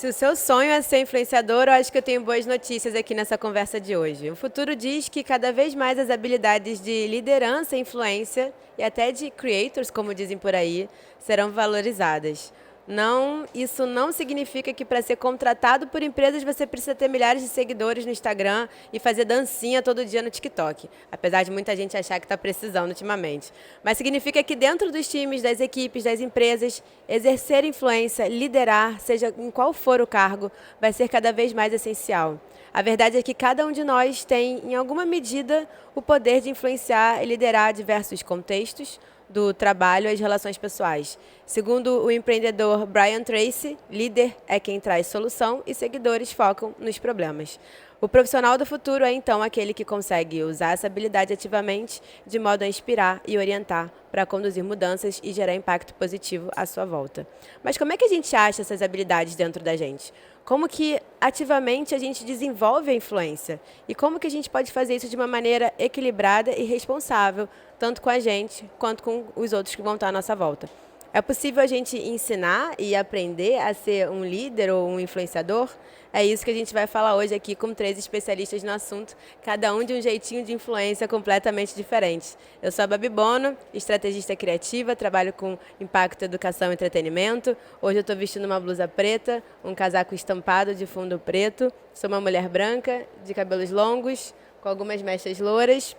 Se o seu sonho é ser influenciador, eu acho que eu tenho boas notícias aqui nessa conversa de hoje. O futuro diz que cada vez mais as habilidades de liderança, influência e até de creators, como dizem por aí, serão valorizadas. Não, isso não significa que para ser contratado por empresas você precisa ter milhares de seguidores no Instagram e fazer dancinha todo dia no TikTok, apesar de muita gente achar que está precisando ultimamente. Mas significa que dentro dos times, das equipes, das empresas, exercer influência, liderar, seja em qual for o cargo, vai ser cada vez mais essencial. A verdade é que cada um de nós tem, em alguma medida, o poder de influenciar e liderar diversos contextos, do trabalho às relações pessoais. Segundo o empreendedor Brian Tracy, líder é quem traz solução e seguidores focam nos problemas. O profissional do futuro é, então, aquele que consegue usar essa habilidade ativamente, de modo a inspirar e orientar para conduzir mudanças e gerar impacto positivo à sua volta. Mas como é que a gente acha essas habilidades dentro da gente? Como que ativamente a gente desenvolve a influência? E como que a gente pode fazer isso de uma maneira equilibrada e responsável, tanto com a gente quanto com os outros que vão estar à nossa volta? É possível a gente ensinar e aprender a ser um líder ou um influenciador? É isso que a gente vai falar hoje aqui com 3 especialistas no assunto, cada um de um jeitinho de influência completamente diferente. Eu sou a Babi Bono, estrategista criativa, trabalho com impacto, educação e entretenimento. Hoje eu estou vestindo uma blusa preta, um casaco estampado de fundo preto. Sou uma mulher branca, de cabelos longos, com algumas mechas louras.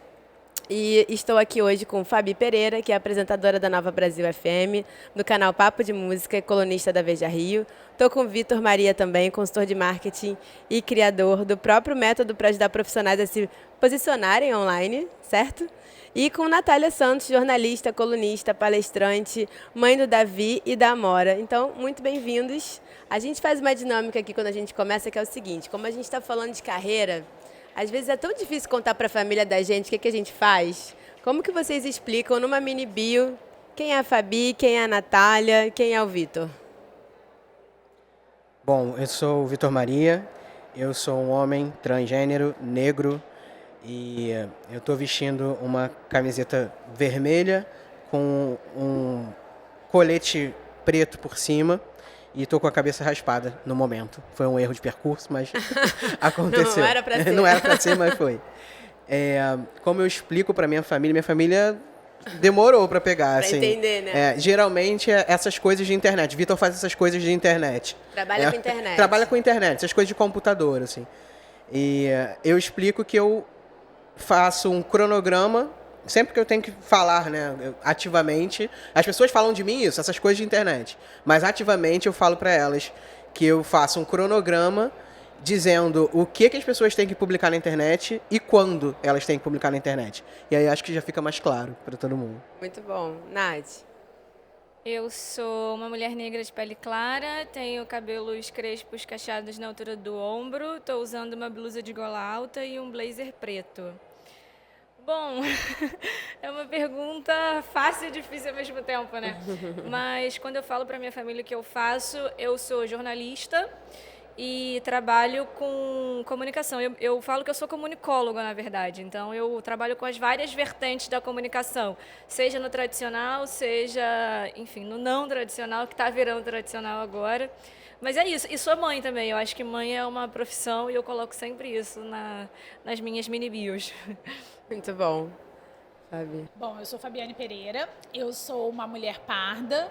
E estou aqui hoje com Fabi Pereira, que é apresentadora da Nova Brasil FM, do canal Papo de Música e colunista da Veja Rio. Estou com Vitor Maria também, consultor de marketing e criador do próprio método para ajudar profissionais a se posicionarem online, certo? E com Natália Santos, jornalista, colunista, palestrante, mãe do Davi e da Amora. Então, muito bem-vindos. A gente faz uma dinâmica aqui quando a gente começa, que é o seguinte: como a gente está falando de carreira, às vezes é tão difícil contar para a família da gente o que a gente faz. Como que vocês explicam numa mini bio quem é a Fabi, quem é a Natália, quem é o Vitor? Bom, eu sou o Vitor Maria, eu sou um homem transgênero, negro, e eu estou vestindo uma camiseta vermelha com um colete preto por cima e estou com a cabeça raspada no momento. Foi um erro de percurso, mas aconteceu. Não era para ser. Não era para ser, mas foi. Como eu explico para minha família demorou para pegar, Pra assim. entender, né? Geralmente essas coisas de internet. Vitor faz essas coisas de internet. Trabalha com internet. Trabalha com internet, essas coisas de computador, assim. E eu explico que eu faço um cronograma sempre que eu tenho que falar, né, ativamente. As pessoas falam de mim isso, essas coisas de internet. Mas ativamente eu falo para elas que eu faço um cronograma dizendo o que as pessoas têm que publicar na internet e quando elas têm que publicar na internet. E aí acho que já fica mais claro para todo mundo. Muito bom. Nath? Eu sou uma mulher negra de pele clara, tenho cabelos crespos cacheados na altura do ombro, estou usando uma blusa de gola alta e um blazer preto. Bom, é uma pergunta fácil e difícil ao mesmo tempo, né? Mas quando eu falo para minha família o que eu faço, eu sou jornalista e trabalho com comunicação. Eu falo que eu sou comunicóloga, na verdade. Então, eu trabalho com as várias vertentes da comunicação, seja no tradicional, seja, enfim, no não tradicional, que está virando tradicional agora. Mas é isso. E sou mãe também. Eu acho que mãe é uma profissão e eu coloco sempre isso nas minhas mini-bios. Muito bom. Fabi? Bom, eu sou Fabiane Pereira, eu sou uma mulher parda,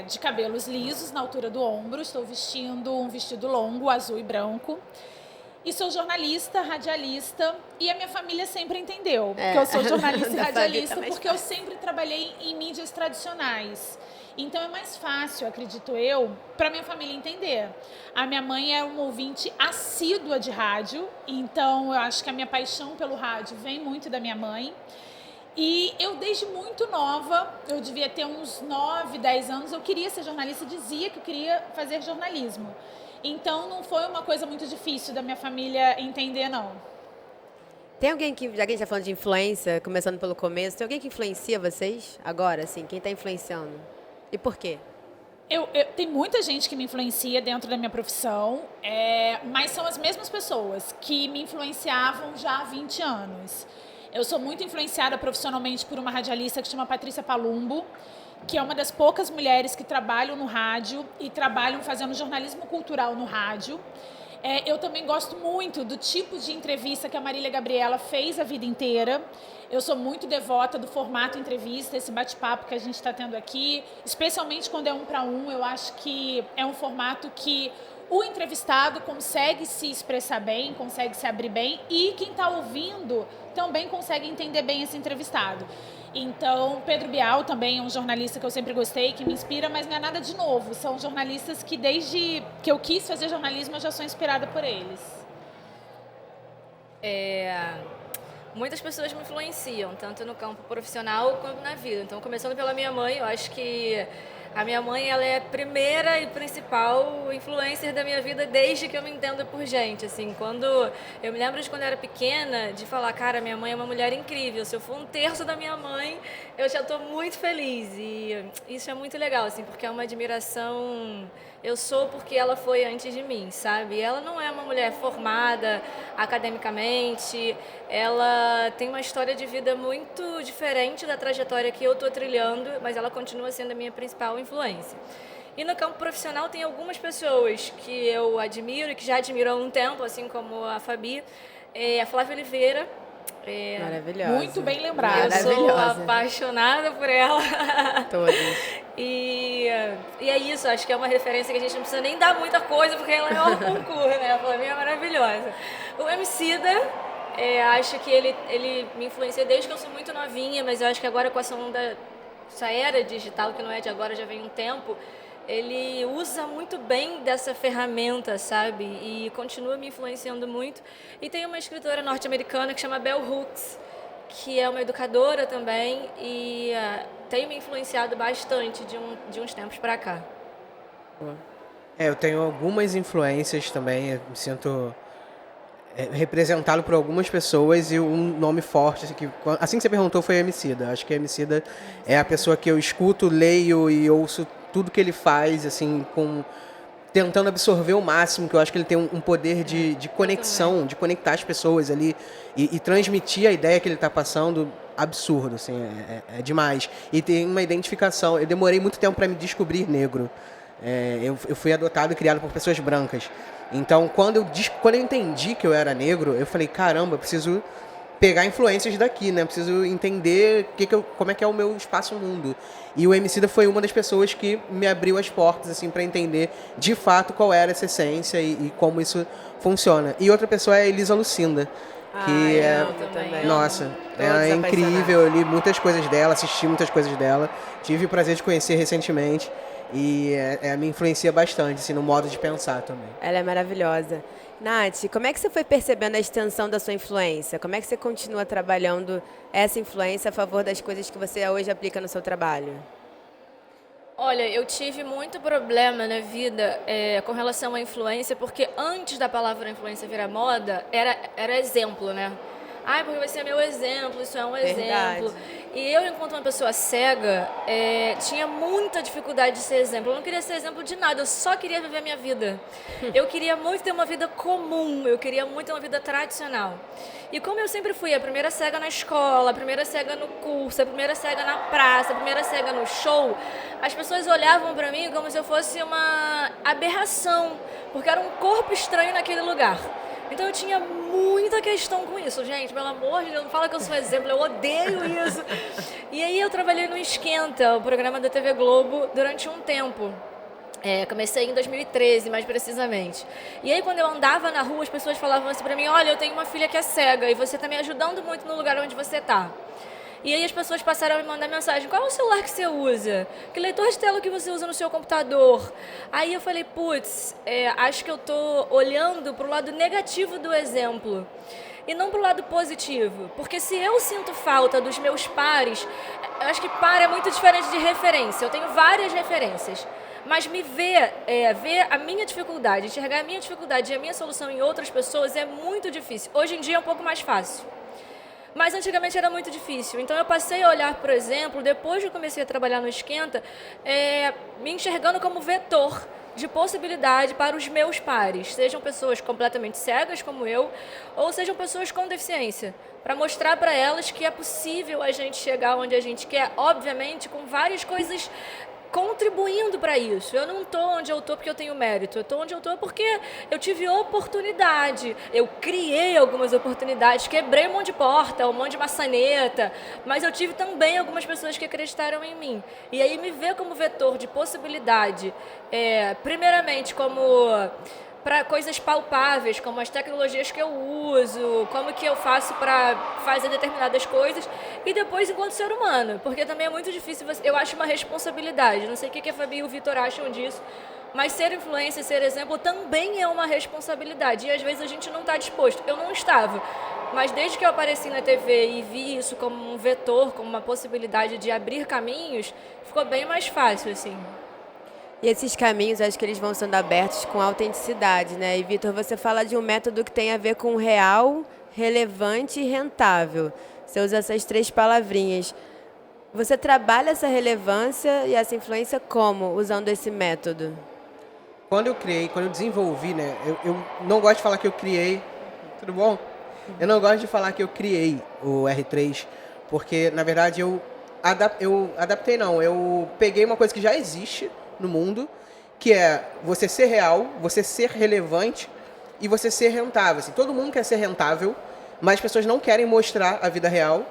de cabelos lisos na altura do ombro, estou vestindo um vestido longo, azul e branco. E sou jornalista, radialista, e a minha família sempre entendeu que eu sou jornalista e radialista, porque eu sempre trabalhei em mídias tradicionais. Então é mais fácil, acredito eu, para minha família entender. A minha mãe é uma ouvinte assídua de rádio, então eu acho que a minha paixão pelo rádio vem muito da minha mãe. E eu, desde muito nova, eu devia ter uns 9, 10 anos, eu queria ser jornalista, dizia que eu queria fazer jornalismo. Então não foi uma coisa muito difícil da minha família entender, não. Tem alguém que, já que a gente está falando de influência, começando pelo começo, tem alguém que influencia vocês agora, assim? Quem está influenciando? E por quê? Tem muita gente que me influencia dentro da minha profissão, mas são as mesmas pessoas que me influenciavam já há 20 anos. Eu sou muito influenciada profissionalmente por uma radialista que se chama Patrícia Palumbo, que é uma das poucas mulheres que trabalham no rádio e trabalham fazendo jornalismo cultural no rádio. Eu também gosto muito do tipo de entrevista que a Marília Gabriela fez a vida inteira. Eu sou muito devota do formato entrevista, esse bate-papo que a gente está tendo aqui, especialmente quando é 1 para 1. Eu acho que é um formato que o entrevistado consegue se expressar bem, consegue se abrir bem, e quem está ouvindo também consegue entender bem esse entrevistado. Então, Pedro Bial também é um jornalista que eu sempre gostei, que me inspira, mas não é nada de novo. São jornalistas que desde que eu quis fazer jornalismo, eu já sou inspirada por eles. Muitas pessoas me influenciam, tanto no campo profissional quanto na vida. Então, começando pela minha mãe, eu acho que a minha mãe, ela é a primeira e principal influencer da minha vida desde que eu me entendo por gente. Assim, eu me lembro de quando eu era pequena, de falar, cara, minha mãe é uma mulher incrível. Se eu for 1/3 da minha mãe, eu já estou muito feliz. E isso é muito legal, assim, porque é uma admiração. Eu sou porque ela foi antes de mim, sabe? Ela não é uma mulher formada academicamente, ela tem uma história de vida muito diferente da trajetória que eu estou trilhando, mas ela continua sendo a minha principal influência. E no campo profissional tem algumas pessoas que eu admiro e que já admiro há um tempo, assim como a Fabi, a Flávia Oliveira. Maravilhosa. Muito bem lembrada. Eu sou apaixonada por ela. Todos. E é isso, acho que é uma referência que a gente não precisa nem dar muita coisa, porque ela é um concurso, né? A Flavinha é maravilhosa. O Emicida, acho que ele me influencia desde que eu sou muito novinha, mas eu acho que agora com essa era digital, que não é de agora, já vem um tempo, ele usa muito bem dessa ferramenta, sabe? E continua me influenciando muito. E tem uma escritora norte-americana que chama Bell Hooks, que é uma educadora também e tem me influenciado bastante de uns tempos para cá. Eu tenho algumas influências também, eu me sinto representado por algumas pessoas e um nome forte, assim que você perguntou, foi Emicida. Acho que Emicida é a pessoa que eu escuto, leio e ouço tudo que ele faz, assim, tentando absorver o máximo, que eu acho que ele tem um poder de conexão, de conectar as pessoas ali e transmitir a ideia que ele está passando, absurdo, assim, é demais. E tem uma identificação. Eu demorei muito tempo para me descobrir negro. Eu fui adotado e criado por pessoas brancas. Então, quando eu entendi que eu era negro, eu falei, caramba, eu preciso pegar influências daqui, né? Preciso entender como é que é o meu espaço-mundo. E o Emicida foi uma das pessoas que me abriu as portas, assim, para entender de fato qual era essa essência e como isso funciona. E outra pessoa é a Elisa Lucinda, que nossa, ela é incrível. Eu li muitas coisas dela, assisti muitas coisas dela, tive o prazer de conhecer recentemente. E me influencia bastante, assim, no modo de pensar também. Ela é maravilhosa. Nath, como é que você foi percebendo a extensão da sua influência? Como é que você continua trabalhando essa influência a favor das coisas que você hoje aplica no seu trabalho? Olha, eu tive muito problema na vida com relação à influência, porque antes da palavra influência virar moda, era exemplo, né? Porque vai ser meu exemplo, isso é um exemplo. E eu, enquanto uma pessoa cega, tinha muita dificuldade de ser exemplo. Eu não queria ser exemplo de nada, eu só queria viver a minha vida. Eu queria muito ter uma vida comum, eu queria muito ter uma vida tradicional. E como eu sempre fui a primeira cega na escola, a primeira cega no curso, a primeira cega na praça, a primeira cega no show, as pessoas olhavam para mim como se eu fosse uma aberração, porque era um corpo estranho naquele lugar. Então eu tinha muita questão com isso, gente, pelo amor de Deus, não fala que eu sou exemplo, eu odeio isso. E aí eu trabalhei no Esquenta, o programa da TV Globo, durante um tempo. Comecei em 2013, mais precisamente. E aí quando eu andava na rua, as pessoas falavam assim pra mim, olha, eu tenho uma filha que é cega e você tá me ajudando muito no lugar onde você tá. E aí as pessoas passaram a me mandar mensagem, qual é o celular que você usa? Que leitor de tela que você usa no seu computador? Aí eu falei, putz, acho que eu tô olhando pro lado negativo do exemplo e não pro lado positivo. Porque se eu sinto falta dos meus pares, eu acho que par é muito diferente de referência. Eu tenho várias referências. Mas ver a minha dificuldade, enxergar a minha dificuldade e a minha solução em outras pessoas é muito difícil. Hoje em dia é um pouco mais fácil. Mas antigamente era muito difícil. Então eu passei a olhar, por exemplo, depois que eu comecei a trabalhar no Esquenta, me enxergando como vetor. de possibilidade para os meus pares, sejam pessoas completamente cegas como eu, ou sejam pessoas com deficiência, para mostrar para elas que é possível a gente chegar onde a gente quer, obviamente com várias coisas contribuindo para isso. Eu não estou onde eu estou porque eu tenho mérito, eu estou onde eu estou porque eu tive oportunidade, eu criei algumas oportunidades, quebrei um monte de porta, um monte de maçaneta, mas eu tive também algumas pessoas que acreditaram em mim. E aí me ver como vetor de possibilidade, primeiramente como para coisas palpáveis, como as tecnologias que eu uso, como que eu faço para fazer determinadas coisas, e depois enquanto ser humano, porque também é muito difícil, eu acho uma responsabilidade, não sei o que a Fabi e o Vitor acham disso, mas ser influência, ser exemplo também é uma responsabilidade, e às vezes a gente não está disposto. Eu não estava, mas desde que eu apareci na TV e vi isso como um vetor, como uma possibilidade de abrir caminhos, ficou bem mais fácil, assim. E esses caminhos, acho que eles vão sendo abertos com autenticidade, né? E, Vitor, você fala de um método que tem a ver com real, relevante e rentável. Você usa essas 3 palavrinhas. Você trabalha essa relevância e essa influência como, usando esse método? Quando eu desenvolvi, né? Eu não gosto de falar que eu criei. Tudo bom? Eu não gosto de falar que eu criei o R3, porque, na verdade, eu adaptei, não. Eu peguei uma coisa que já existe no mundo, que é você ser real, você ser relevante e você ser rentável. Assim, todo mundo quer ser rentável, mas as pessoas não querem mostrar a vida real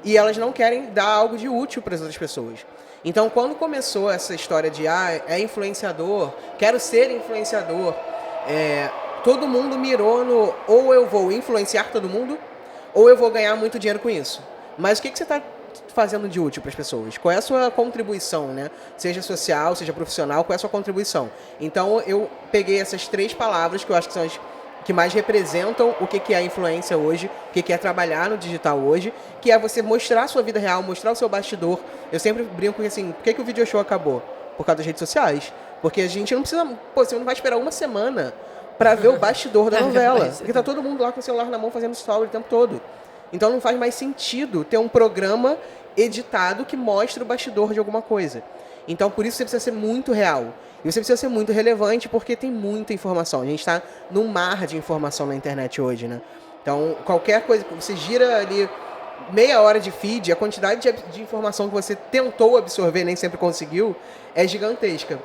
e elas não querem dar algo de útil para as outras pessoas. Então, quando começou essa história de é influenciador, quero ser influenciador, todo mundo mirou no ou eu vou influenciar todo mundo ou eu vou ganhar muito dinheiro com isso. Mas o que você está fazendo de útil para as pessoas? Qual é a sua contribuição, né? Seja social, seja profissional, qual é a sua contribuição? Então, eu peguei essas 3 palavras que eu acho que são as que mais representam o que é a influência hoje, o que é trabalhar no digital hoje, que é você mostrar a sua vida real, mostrar o seu bastidor. Eu sempre brinco que assim, por que o video show acabou? Por causa das redes sociais. Porque a gente não precisa, você não vai esperar uma semana para ver o bastidor da novela. Porque tá todo mundo lá com o celular na mão fazendo story o tempo todo. Então não faz mais sentido ter um programa editado que mostre o bastidor de alguma coisa. Então por isso você precisa ser muito real. E você precisa ser muito relevante porque tem muita informação. A gente está num mar de informação na internet hoje, né? Então qualquer coisa, você gira ali meia hora de feed, a quantidade de informação que você tentou absorver, nem sempre conseguiu, é gigantesca.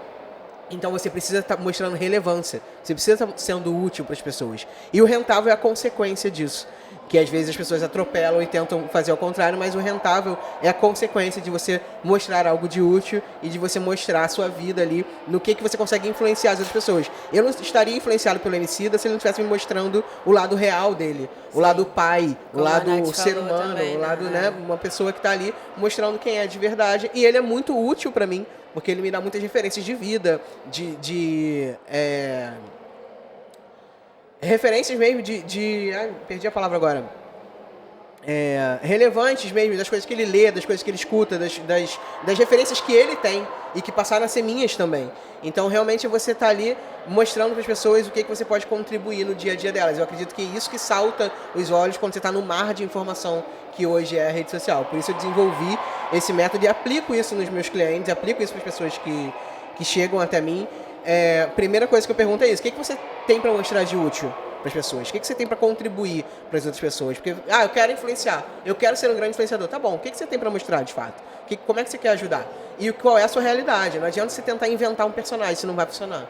Então você precisa estar mostrando relevância, você precisa estar sendo útil para as pessoas. E o rentável é a consequência disso, que às vezes as pessoas atropelam e tentam fazer ao contrário, mas o rentável é a consequência de você mostrar algo de útil e de você mostrar a sua vida ali, no que você consegue influenciar as outras pessoas. Eu não estaria influenciado pelo Emicida se ele não estivesse me mostrando o lado real dele, o lado pai, o lado ser humano, também, o lado, né, uma pessoa que está ali mostrando quem é de verdade. E ele é muito útil para mim, porque ele me dá muitas referências de vida, referências mesmo perdi a palavra agora. Relevantes mesmo, das coisas que ele lê, das coisas que ele escuta, das referências que ele tem e que passaram a ser minhas também. Então, realmente, você está ali mostrando para as pessoas o que você pode contribuir no dia a dia delas. Eu acredito que é isso que salta os olhos quando você está no mar de informação que hoje é a rede social. Por isso eu desenvolvi esse método e aplico isso nos meus clientes, aplico isso para as pessoas que chegam até mim. Primeira coisa que eu pergunto é isso: o que você tem para mostrar de útil para as pessoas? O que você tem para contribuir para as outras pessoas? Porque, eu quero influenciar, eu quero ser um grande influenciador. Tá bom, o que você tem para mostrar de fato? Como é que você quer ajudar? E qual é a sua realidade? Não adianta você tentar inventar um personagem, isso não vai funcionar.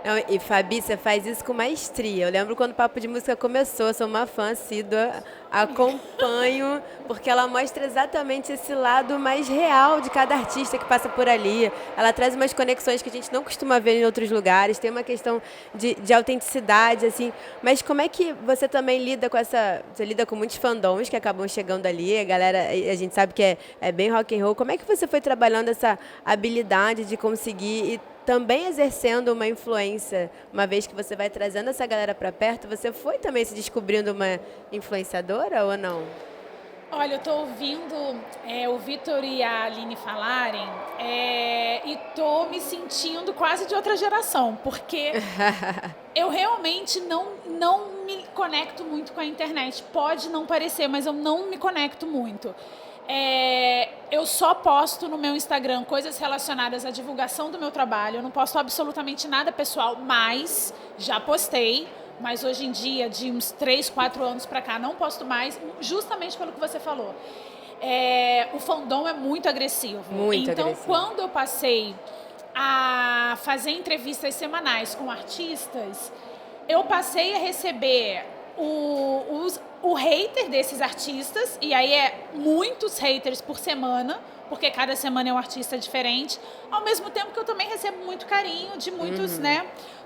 Não, e Fabi, você faz isso com maestria. Eu lembro quando o Papo de Música começou, eu sou uma fã assídua, acompanho, porque ela mostra exatamente esse lado mais real de cada artista que passa por ali. Ela traz umas conexões que a gente não costuma ver em outros lugares, tem uma questão de autenticidade, assim. Mas como é que você também lida com essa... Você lida com muitos fandoms que acabam chegando ali, a galera, a gente sabe que é bem rock and roll. Como é que você foi trabalhando essa habilidade de conseguir também exercendo uma influência, uma vez que você vai trazendo essa galera para perto, você foi também se descobrindo uma influenciadora ou não? Olha, eu estou ouvindo o Vitor e a Aline falarem e estou me sentindo quase de outra geração, porque eu realmente não me conecto muito com a internet. Pode não parecer, mas eu não me conecto muito. Eu só posto no meu Instagram coisas relacionadas à divulgação do meu trabalho. Eu não posto absolutamente nada pessoal, mas já postei. Mas hoje em dia, de uns 3, 4 anos pra cá, não posto mais, justamente pelo que você falou. O fandom é muito agressivo. Muito então, agressivo. quando eu passei a fazer entrevistas semanais com artistas, eu passei a receber o hater desses artistas, e aí muitos haters por semana, porque cada semana é um artista diferente, ao mesmo tempo que eu também recebo muito carinho de muitos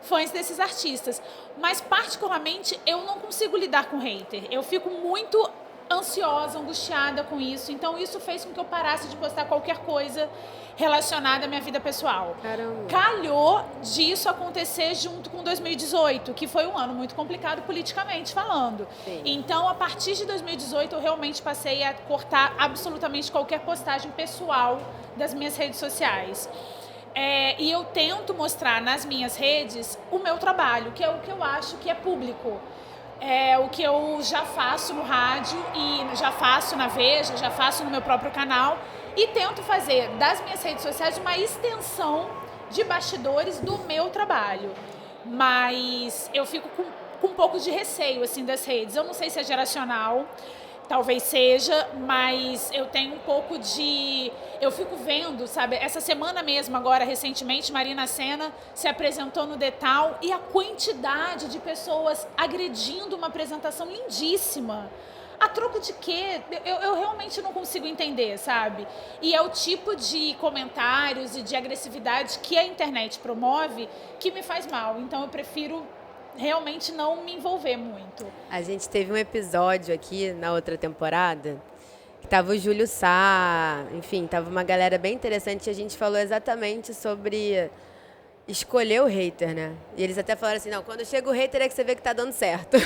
fãs desses artistas. Mas, particularmente, eu não consigo lidar com hater. Eu fico muito ansiosa, angustiada com isso. Então, isso fez com que eu parasse de postar qualquer coisa relacionada à minha vida pessoal. Caramba. Calhou disso acontecer junto com 2018, que foi um ano muito complicado politicamente falando. Sim. Então, a partir de 2018, eu realmente passei a cortar absolutamente qualquer postagem pessoal das minhas redes sociais. E eu tento mostrar nas minhas redes o meu trabalho, que é o que eu acho que é público. O que eu já faço no rádio e já faço na Veja, já faço no meu próprio canal, e tento fazer das minhas redes sociais uma extensão de bastidores do meu trabalho. Mas eu fico com um pouco de receio assim, das redes. Eu não sei se é geracional, talvez seja, mas eu tenho um pouco de... Eu fico vendo, sabe, essa semana mesmo, agora, recentemente, Marina Sena se apresentou no Detal, e a quantidade de pessoas agredindo uma apresentação lindíssima. A troco de quê? Eu realmente não consigo entender, sabe? E é o tipo de comentários e de agressividade que a internet promove que me faz mal. Então eu prefiro realmente não me envolver muito. A gente teve um episódio aqui na outra temporada que tava o Júlio Sá, enfim, tava uma galera bem interessante, e a gente falou exatamente sobre escolher o hater, né? E eles até falaram assim, não, quando chega o hater é que você vê que tá dando certo.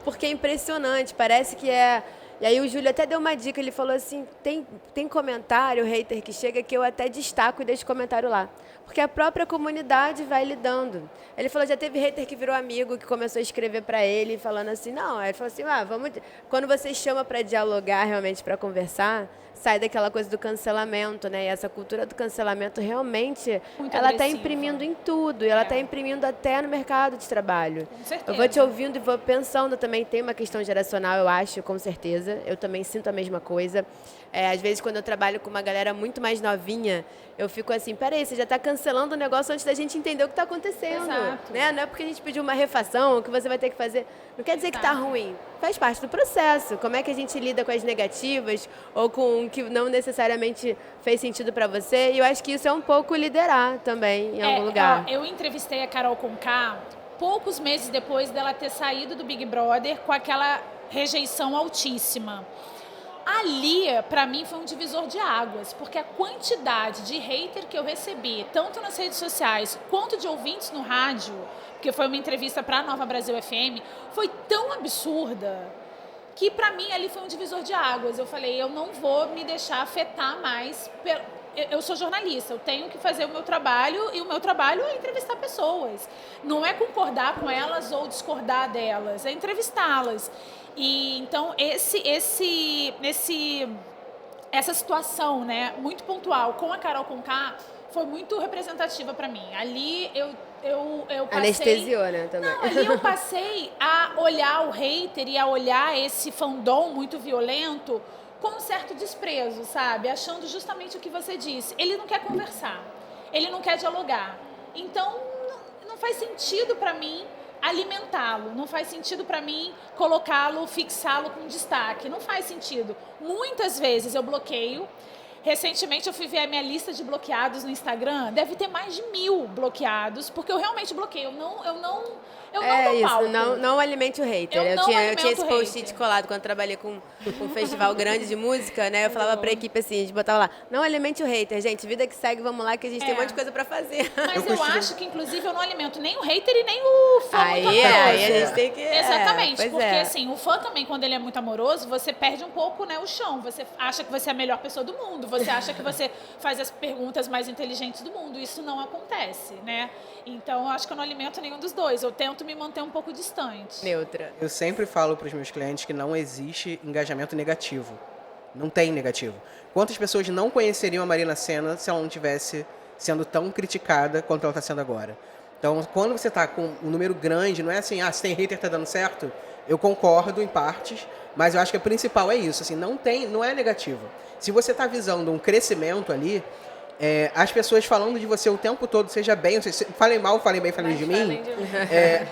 Porque é impressionante, parece que é... E aí o Júlio até deu uma dica, ele falou assim, tem comentário, hater que chega, que eu até destaco e deixo comentário lá. Porque a própria comunidade vai lidando. Ele falou, já teve hater que virou amigo, que começou a escrever pra ele, falando assim, não, aí ele falou assim, vamos... Quando você chama pra dialogar, realmente, pra conversar, sai daquela coisa do cancelamento, né? E essa cultura do cancelamento, realmente, Muito ela está agressiva. imprimindo em tudo. E ela está imprimindo até no mercado de trabalho. Com certeza. Eu vou te ouvindo e vou pensando também, tem uma questão geracional, eu acho, com certeza. Eu também sinto a mesma coisa. Às vezes, quando eu trabalho com uma galera muito mais novinha, eu fico assim, peraí, você já está cancelando o negócio antes da gente entender o que está acontecendo. Exato. Né? Não é porque a gente pediu uma refação que você vai ter que fazer. Não quer dizer que está ruim. Faz parte do processo. Como é que a gente lida com as negativas ou com o que não necessariamente fez sentido para você? E eu acho que isso é um pouco liderar também, em algum lugar. Eu entrevistei a Carol Conká poucos meses depois dela ter saído do Big Brother com aquela rejeição altíssima. Ali, para mim, foi um divisor de águas, porque a quantidade de hater que eu recebi, tanto nas redes sociais quanto de ouvintes no rádio, porque foi uma entrevista para a Nova Brasil FM, foi tão absurda que, para mim, ali foi um divisor de águas. Eu falei, eu não vou me deixar afetar mais. Eu sou jornalista, eu tenho que fazer o meu trabalho, e o meu trabalho é entrevistar pessoas. Não é concordar com elas ou discordar delas, é entrevistá-las. E então essa situação, né, muito pontual com a Carol Conká foi muito representativa para mim. Ali eu passei... Anestesiou, né, também. Não, ali eu passei a olhar o hater e a olhar esse fandom muito violento com um certo desprezo, sabe? Achando justamente o que você disse. Ele não quer conversar, ele não quer dialogar. Então, não faz sentido para mim alimentá-lo, não faz sentido para mim colocá-lo, fixá-lo com destaque, não faz sentido. Muitas vezes eu bloqueio. Recentemente eu fui ver a minha lista de bloqueados no Instagram, deve ter mais de 1000 bloqueados, porque eu realmente bloqueio, eu não dou palco. Não alimente o hater. Eu não tinha alimento esse o post-it hater. colado quando eu trabalhei com um festival grande de música, né? Eu falava pra equipe assim, a gente botava lá, não alimente o hater, gente, vida que segue, vamos lá, que a gente tem um monte de coisa pra fazer. Mas eu acho que, inclusive, eu não alimento nem o hater e nem o fã muito amoroso. Aí a gente tem que... Exatamente, porque é. assim, o fã também, quando ele é muito amoroso, você perde um pouco, né, o chão. Você acha que você é a melhor pessoa do mundo, você acha que você faz as perguntas mais inteligentes do mundo. Isso não acontece, né? Então, eu acho que eu não alimento nenhum dos dois. Eu tento me manter um pouco distante. Neutra. Eu sempre falo para os meus clientes que não existe engajamento negativo. Não tem negativo. Quantas pessoas não conheceriam a Marina Sena se ela não tivesse sendo tão criticada quanto ela está sendo agora? Então, quando você está com um número grande, não é assim, se tem hater tá dando certo, eu concordo em partes, mas eu acho que o principal é isso, assim, não é negativo. Se você está visando um crescimento ali, as pessoas falando de você o tempo todo, seja bem, falem mal, falem bem, falem de mim,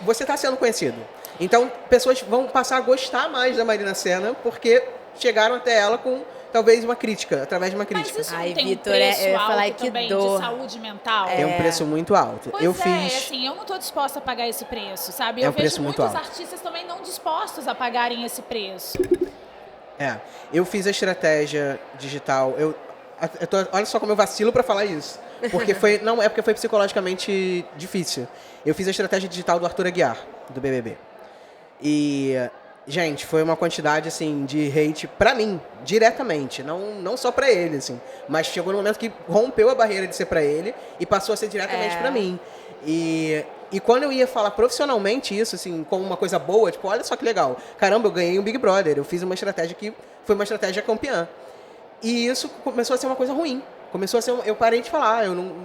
você está sendo conhecido. Então, pessoas vão passar a gostar mais da Marina Sena porque chegaram até ela com talvez uma crítica, através de uma crítica. Mas isso Ai, não tem Vitor, um preço eu ia alto falar que também dor. de saúde mental? Tem um preço muito alto. Pois eu assim, eu não estou disposta a pagar esse preço, sabe? É Eu um preço vejo muito muitos alto. artistas também não dispostos a pagarem esse preço. Eu fiz a estratégia digital. Olha só como eu vacilo para falar isso. Porque porque foi psicologicamente difícil. Eu fiz a estratégia digital do Arthur Aguiar, do BBB. E, gente, foi uma quantidade, assim, de hate pra mim, diretamente. Não só pra ele, assim. Mas chegou no momento que rompeu a barreira de ser pra ele e passou a ser diretamente pra mim. E quando eu ia falar profissionalmente isso, assim, como uma coisa boa, tipo, olha só que legal. Caramba, eu ganhei um Big Brother. Eu fiz uma estratégia que foi uma estratégia campeã. E isso começou a ser uma coisa ruim. Começou a ser. Eu parei de falar,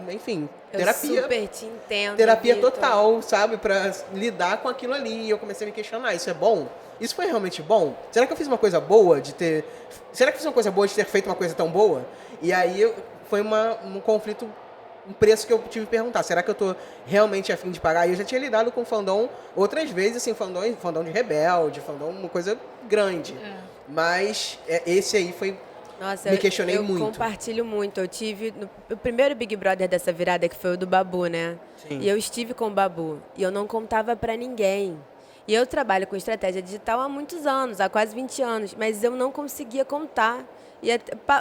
enfim, terapia. Eu super te entendo. Terapia Vitor. total, sabe? Pra lidar com aquilo ali. E eu comecei a me questionar: isso é bom? Isso foi realmente bom? Será que eu fiz uma coisa boa de ter. Será que eu fiz uma coisa boa de ter feito uma coisa tão boa? E aí foi um conflito, um preço que eu tive que perguntar: será que eu tô realmente a fim de pagar? E eu já tinha lidado com fandom outras vezes, assim, fandom de Rebelde, fandom, uma coisa grande. Mas esse aí foi. Nossa, Me questionei eu muito. compartilho muito. Eu tive o primeiro Big Brother dessa virada, que foi o do Babu, né? Sim. E eu estive com o Babu. E eu não contava pra ninguém. E eu trabalho com estratégia digital há muitos anos, há quase 20 anos. Mas eu não conseguia contar. E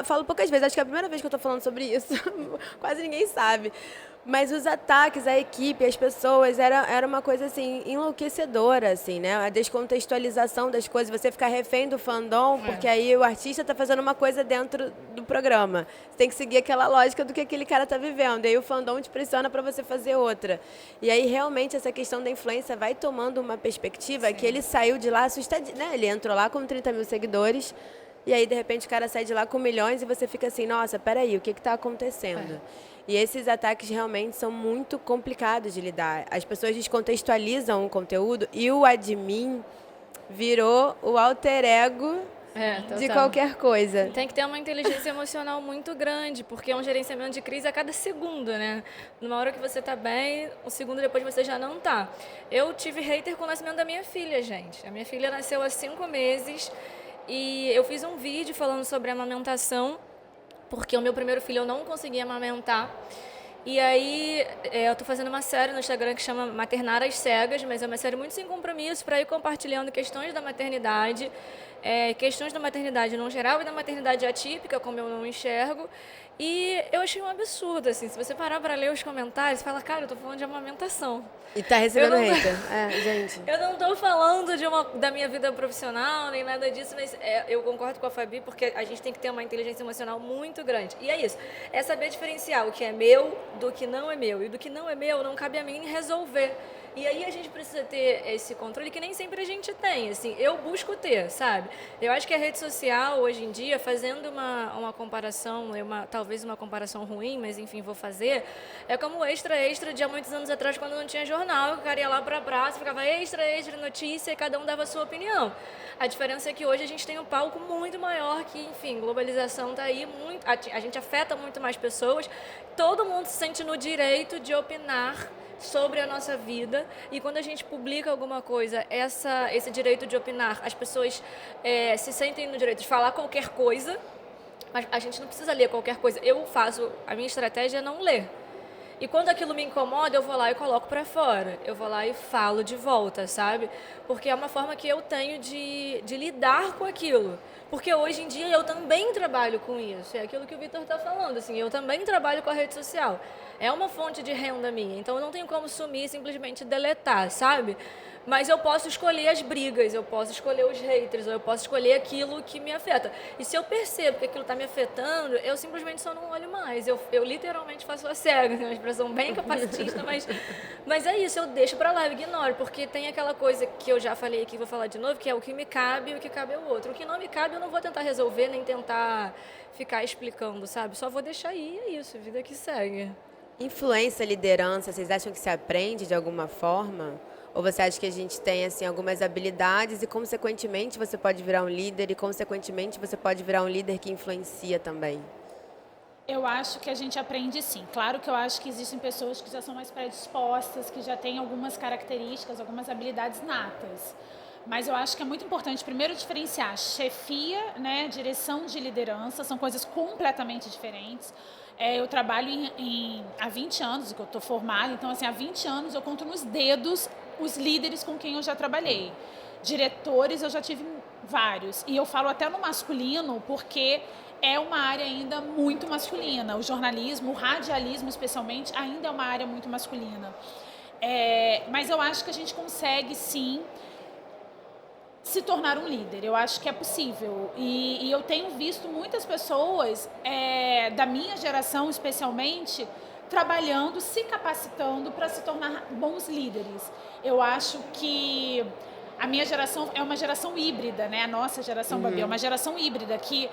falo poucas vezes, acho que é a primeira vez que eu tô falando sobre isso. Quase ninguém sabe. Mas os ataques à equipe, às pessoas, era uma coisa, assim, enlouquecedora, assim, né? A descontextualização das coisas, você ficar refém do fandom, porque aí o artista tá fazendo uma coisa dentro do programa. Você tem que seguir aquela lógica do que aquele cara tá vivendo. E aí o fandom te pressiona para você fazer outra. E aí, realmente, essa questão da influência vai tomando uma perspectiva que ele saiu de lá assustado, né? Ele entrou lá com 30 mil seguidores, e aí, de repente, o cara sai de lá com milhões e você fica assim, nossa, peraí, o que está acontecendo? E esses ataques realmente são muito complicados de lidar. As pessoas descontextualizam o conteúdo e o admin virou o alter ego de qualquer coisa. Tem que ter uma inteligência emocional muito grande, porque é um gerenciamento de crise a cada segundo, né? Numa hora que você tá bem, um segundo depois você já não tá. Eu tive hater com o nascimento da minha filha, gente. A minha filha nasceu há 5 meses e eu fiz um vídeo falando sobre amamentação, porque o meu primeiro filho eu não conseguia amamentar. E aí eu tô fazendo uma série no Instagram que chama Maternar às Cegas, mas é uma série muito sem compromisso para ir compartilhando questões da maternidade, questões da maternidade no geral e da maternidade atípica, como eu não enxergo. E eu achei um absurdo, assim, se você parar para ler os comentários, você fala, cara, eu tô falando de amamentação. E tá recebendo Eu não- hater. Gente. Eu não estou falando da minha vida profissional, nem nada disso, mas eu concordo com a Fabi, porque a gente tem que ter uma inteligência emocional muito grande. E é isso, é saber diferenciar o que é meu do que não é meu. E do que não é meu, não cabe a mim resolver. E aí a gente precisa ter esse controle que nem sempre a gente tem, assim, eu busco ter, sabe? Eu acho que a rede social, hoje em dia, fazendo uma comparação, talvez uma comparação ruim, mas enfim, vou fazer, é como o extra de há muitos anos atrás, quando não tinha jornal, o cara ia lá para a praça, ficava extra notícia e cada um dava a sua opinião. A diferença é que hoje a gente tem um palco muito maior que, enfim, globalização está aí, a gente afeta muito mais pessoas, todo mundo se sente no direito de opinar sobre a nossa vida, e quando a gente publica alguma coisa, esse direito de opinar, as pessoas se sentem no direito de falar qualquer coisa, mas a gente não precisa ler qualquer coisa. A minha estratégia é não ler. E quando aquilo me incomoda, eu vou lá e coloco para fora. Eu vou lá e falo de volta, sabe? Porque é uma forma que eu tenho de lidar com aquilo. Porque hoje em dia eu também trabalho com isso. É aquilo que o Vitor está falando, assim, eu também trabalho com a rede social. É uma fonte de renda minha, então eu não tenho como sumir e simplesmente deletar, sabe? Mas eu posso escolher as brigas, eu posso escolher os haters, ou eu posso escolher aquilo que me afeta. E se eu percebo que aquilo está me afetando, eu simplesmente só não olho mais. Eu literalmente faço a cega, é uma expressão bem capacitista, mas é isso, eu deixo para lá, eu ignoro. Porque tem aquela coisa que eu já falei aqui, vou falar de novo, que é o que me cabe e o que cabe ao outro. O que não me cabe, eu não vou tentar resolver, nem tentar ficar explicando, sabe? Só vou deixar aí, é isso, vida que segue. Influência, liderança, vocês acham que se aprende de alguma forma? Ou você acha que a gente tem assim, algumas habilidades e, consequentemente, você pode virar um líder e, consequentemente, você pode virar um líder que influencia também? Eu acho que a gente aprende sim. Claro que eu acho que existem pessoas que já são mais predispostas, que já têm algumas características, algumas habilidades natas. Mas eu acho que é muito importante, primeiro, diferenciar chefia, né, direção de liderança, são coisas completamente diferentes. Eu trabalho há 20 anos que eu estou formada, então assim, há 20 anos eu conto nos dedos os líderes com quem eu já trabalhei. Diretores eu já tive vários. E eu falo até no masculino porque é uma área ainda muito masculina. O jornalismo, o radialismo especialmente, ainda é uma área muito masculina. Mas eu acho que a gente consegue sim se tornar um líder. Eu acho que é possível. E eu tenho visto muitas pessoas, da minha geração especialmente, trabalhando, se capacitando para se tornar bons líderes. Eu acho que a minha geração é uma geração híbrida, né? A nossa geração, Babi, é uma geração híbrida que...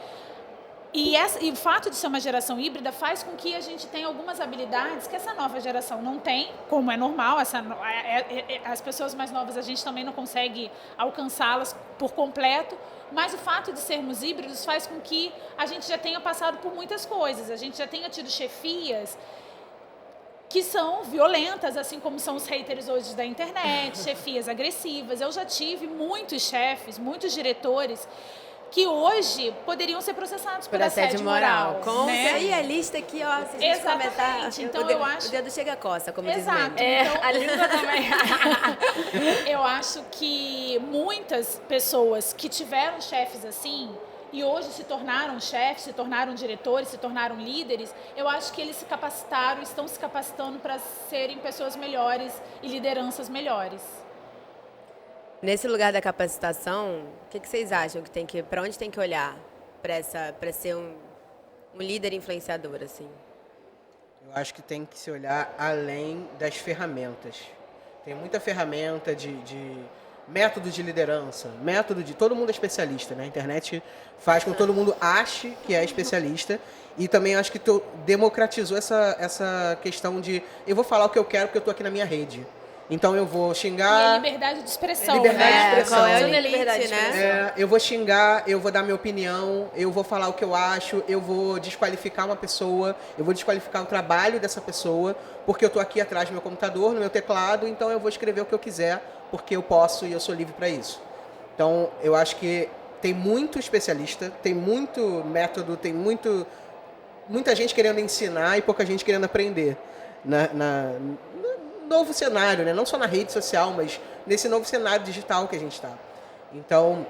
E o fato de ser uma geração híbrida faz com que a gente tenha algumas habilidades que essa nova geração não tem, como é normal. As pessoas mais novas, a gente também não consegue alcançá-las por completo, mas o fato de sermos híbridos faz com que a gente já tenha passado por muitas coisas, a gente já tenha tido chefias que são violentas, assim como são os haters hoje da internet, chefias agressivas. Eu já tive muitos chefes, muitos diretores que hoje poderiam ser processados por assédio moral. Com né? aí a lista aqui, ó, se a gente comentar, então eu acho... o dedo chega a coça, como Exato. diz mesmo. Então... a língua também. Eu acho que muitas pessoas que tiveram chefes assim e hoje se tornaram chefes, se tornaram diretores, se tornaram líderes, eu acho que eles se capacitaram, estão se capacitando para serem pessoas melhores e lideranças melhores. Nesse lugar da capacitação, o que vocês acham que tem que, para onde tem que olhar para ser um líder influenciador, assim? Eu acho que tem que se olhar além das ferramentas. Tem muita ferramenta de método de liderança, todo mundo é especialista, né? A internet faz com que todo mundo ache que é especialista e também acho que democratizou essa questão de eu vou falar o que eu quero porque eu estou aqui na minha rede. Então eu vou xingar... E a liberdade de expressão, liberdade de expressão. Qual é o Liberdade limite, de né? Eu vou xingar, eu vou dar minha opinião, eu vou falar o que eu acho, eu vou desqualificar uma pessoa, eu vou desqualificar o trabalho dessa pessoa, porque eu estou aqui atrás do meu computador, no meu teclado, então eu vou escrever o que eu quiser, porque eu posso e eu sou livre para isso. Então, eu acho que tem muito especialista, tem muito método, tem muita gente querendo ensinar e pouca gente querendo aprender no novo cenário, né? Não só na rede social, mas nesse novo cenário digital que a gente está. Então,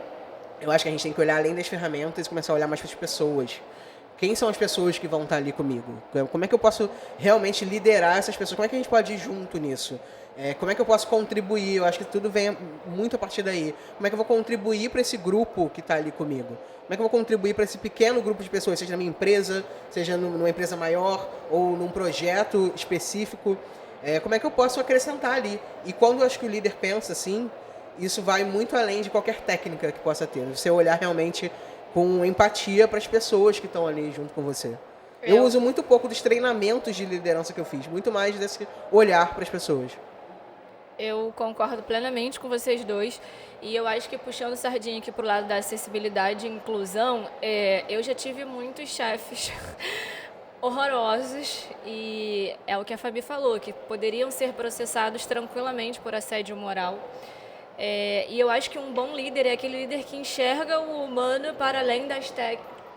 eu acho que a gente tem que olhar além das ferramentas e começar a olhar mais para as pessoas. Quem são as pessoas que vão estar ali comigo? Como é que eu posso realmente liderar essas pessoas? Como é que a gente pode ir junto nisso? Como é que eu posso contribuir? Eu acho que tudo vem muito a partir daí. Como é que eu vou contribuir para esse grupo que está ali comigo? Como é que eu vou contribuir para esse pequeno grupo de pessoas, seja na minha empresa, seja numa empresa maior ou num projeto específico? Como é que eu posso acrescentar ali? E quando eu acho que o líder pensa assim, isso vai muito além de qualquer técnica que possa ter. Você olhar realmente com empatia para as pessoas que estão ali junto com você. Eu uso muito pouco dos treinamentos de liderança que eu fiz, muito mais desse olhar para as pessoas. Eu concordo plenamente com vocês dois e eu acho que puxando sardinha aqui pro lado da acessibilidade e inclusão, eu já tive muitos chefes horrorosos e é o que a Fabi falou, que poderiam ser processados tranquilamente por assédio moral. E eu acho que um bom líder é aquele líder que enxerga o humano para além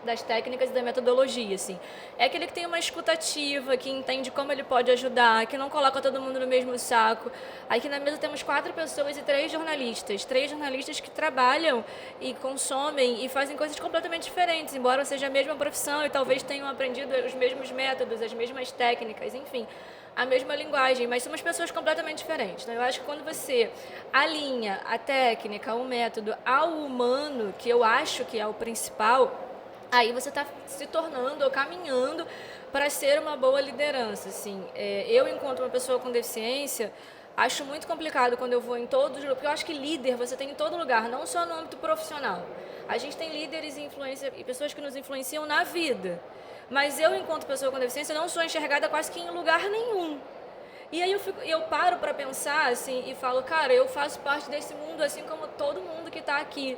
das técnicas e da metodologia, assim. É aquele que tem uma escutativa, que entende como ele pode ajudar, que não coloca todo mundo no mesmo saco. Aqui na mesa temos 4 pessoas e 3 jornalistas. 3 jornalistas que trabalham e consomem e fazem coisas completamente diferentes, embora seja a mesma profissão e talvez tenham aprendido os mesmos métodos, as mesmas técnicas, enfim, a mesma linguagem, mas somos pessoas completamente diferentes. Então, eu acho que quando você alinha a técnica, o método ao humano, que eu acho que é o principal, aí você está se tornando ou caminhando para ser uma boa liderança. Assim. Eu, enquanto uma pessoa com deficiência, acho muito complicado quando eu vou em todos os lugares, porque eu acho que líder você tem em todo lugar, não só no âmbito profissional. A gente tem líderes e pessoas que nos influenciam na vida. Mas eu, enquanto pessoa com deficiência, não sou enxergada quase que em lugar nenhum. E aí eu paro para pensar assim, e falo, cara, eu faço parte desse mundo assim como todo mundo que está aqui.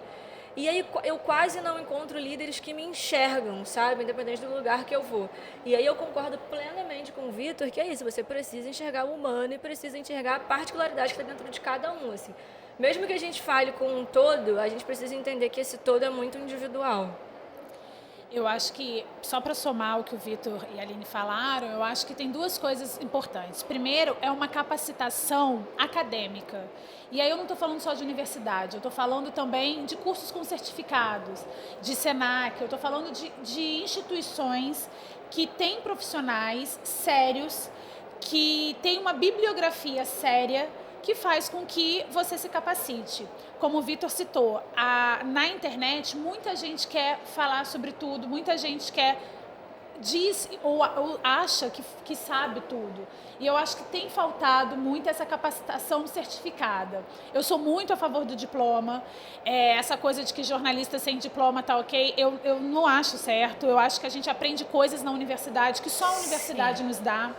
E aí eu quase não encontro líderes que me enxergam, sabe? Independente do lugar que eu vou. E aí eu concordo plenamente com o Vitor, que é isso, você precisa enxergar o humano e precisa enxergar a particularidade que está dentro de cada um, assim. Mesmo que a gente fale com um todo, a gente precisa entender que esse todo é muito individual. Eu acho que, só para somar o que o Vitor e a Aline falaram, eu acho que tem 2 coisas importantes. Primeiro, é uma capacitação acadêmica. E aí eu não estou falando só de universidade, eu estou falando também de cursos com certificados, de SENAC, eu estou falando de instituições que têm profissionais sérios, que têm uma bibliografia séria, que faz com que você se capacite. Como o Vitor citou, na internet muita gente quer falar sobre tudo, muita gente diz ou acha que sabe tudo. E eu acho que tem faltado muito essa capacitação certificada. Eu sou muito a favor do diploma. Essa coisa de que jornalista sem diploma tá ok, eu não acho certo. Eu acho que a gente aprende coisas na universidade que só a universidade nos dá.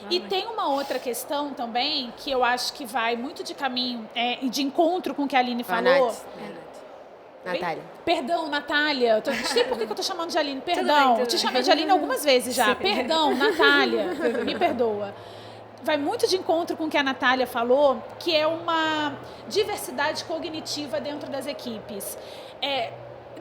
E tem uma outra questão também, que eu acho que vai muito de caminho e de encontro com o que a Aline falou. Natália. Perdão, Natália. Não sei por que eu estou chamando de Aline. Perdão. Tudo bem. Te chamei de Aline algumas vezes já. Sim. Perdão, Natália. Me perdoa. Vai muito de encontro com o que a Natália falou, que é uma diversidade cognitiva dentro das equipes.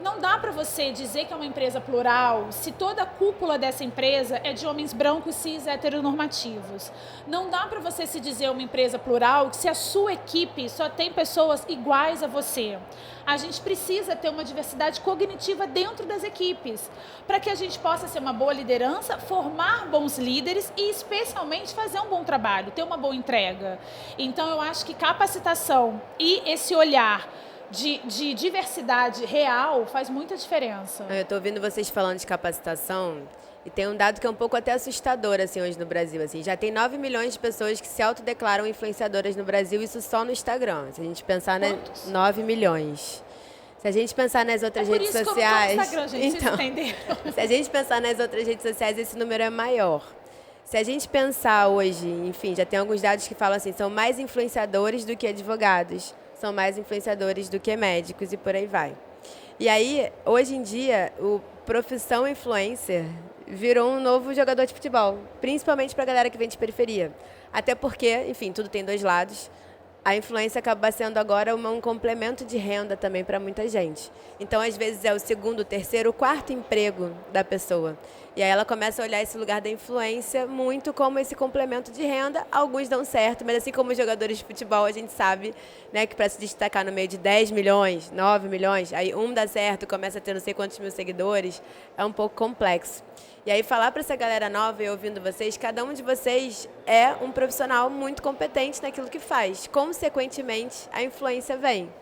Não dá para você dizer que é uma empresa plural se toda a cúpula dessa empresa é de homens brancos, cis, heteronormativos. Não dá para você se dizer uma empresa plural se a sua equipe só tem pessoas iguais a você. A gente precisa ter uma diversidade cognitiva dentro das equipes, para que a gente possa ser uma boa liderança, formar bons líderes e, especialmente, fazer um bom trabalho, ter uma boa entrega. Então, eu acho que capacitação e esse olhar de diversidade real faz muita diferença. Eu estou ouvindo vocês falando de capacitação e tem um dado que é um pouco até assustador assim, hoje no Brasil. Assim, já tem 9 milhões de pessoas que se autodeclaram influenciadoras no Brasil, isso só no Instagram. Se a gente pensar, né, 9 milhões. Se a gente pensar nas outras redes sociais... Instagram, gente, então, se a gente pensar nas outras redes sociais, esse número é maior. Se a gente pensar hoje, enfim, já tem alguns dados que falam assim, são mais influenciadores do que advogados. São mais influenciadores do que médicos e por aí vai. E aí, hoje em dia, o profissão influencer virou um novo jogador de futebol, principalmente para a galera que vem de periferia. Até porque, enfim, tudo tem 2 lados. A influência acaba sendo agora um complemento de renda também para muita gente. Então, às vezes, é o 2º, 3º, 4º emprego da pessoa. E aí ela começa a olhar esse lugar da influência muito como esse complemento de renda. Alguns dão certo, mas assim como os jogadores de futebol, a gente sabe, né, que para se destacar no meio de 10 milhões, 9 milhões, aí um dá certo, começa a ter não sei quantos mil seguidores, é um pouco complexo. E aí falar para essa galera nova e ouvindo vocês, cada um de vocês é um profissional muito competente naquilo que faz. Consequentemente, a influência vem.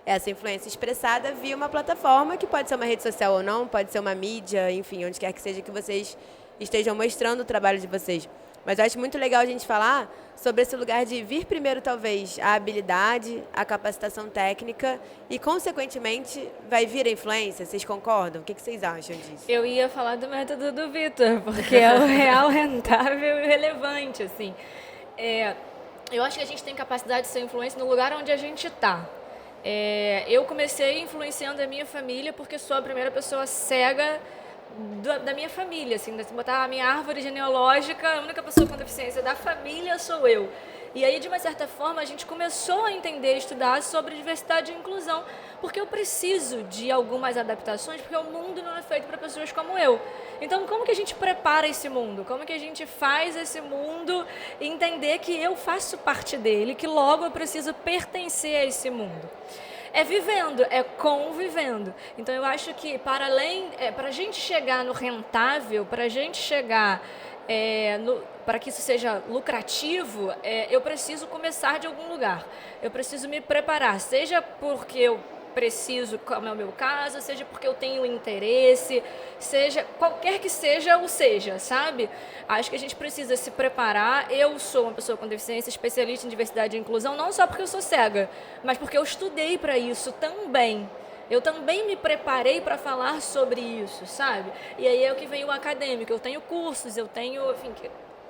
Essa influência expressada via uma plataforma, que pode ser uma rede social ou não, pode ser uma mídia, enfim, onde quer que seja que vocês estejam mostrando o trabalho de vocês. Mas eu acho muito legal a gente falar sobre esse lugar de vir primeiro, talvez, a habilidade, a capacitação técnica e, consequentemente, vai vir a influência. Vocês concordam? O que vocês acham disso? Eu ia falar do método do Vitor, porque é o real, rentável e relevante, assim. Eu acho que a gente tem capacidade de ser influência no lugar onde a gente está. Eu comecei influenciando a minha família porque sou a primeira pessoa cega da minha família, assim, se botar a minha árvore genealógica, a única pessoa com deficiência da família sou eu. E aí, de uma certa forma, a gente começou a entender e estudar sobre diversidade e inclusão, porque eu preciso de algumas adaptações, porque o mundo não é feito para pessoas como eu. Então, como que a gente prepara esse mundo? Como que a gente faz esse mundo entender que eu faço parte dele, que logo eu preciso pertencer a esse mundo? É vivendo, é convivendo. Então, eu acho que, para a gente chegar no rentável, para a gente chegar para que isso seja lucrativo, eu preciso começar de algum lugar. Eu preciso me preparar, seja porque eu preciso, como é o meu caso, seja porque eu tenho interesse, seja qualquer que seja o seja, sabe? Acho que a gente precisa se preparar. Eu sou uma pessoa com deficiência, especialista em diversidade e inclusão, não só porque eu sou cega, mas porque eu estudei para isso também. Eu também me preparei para falar sobre isso, sabe? E aí é o que vem o acadêmico. Eu tenho cursos, eu tenho, enfim,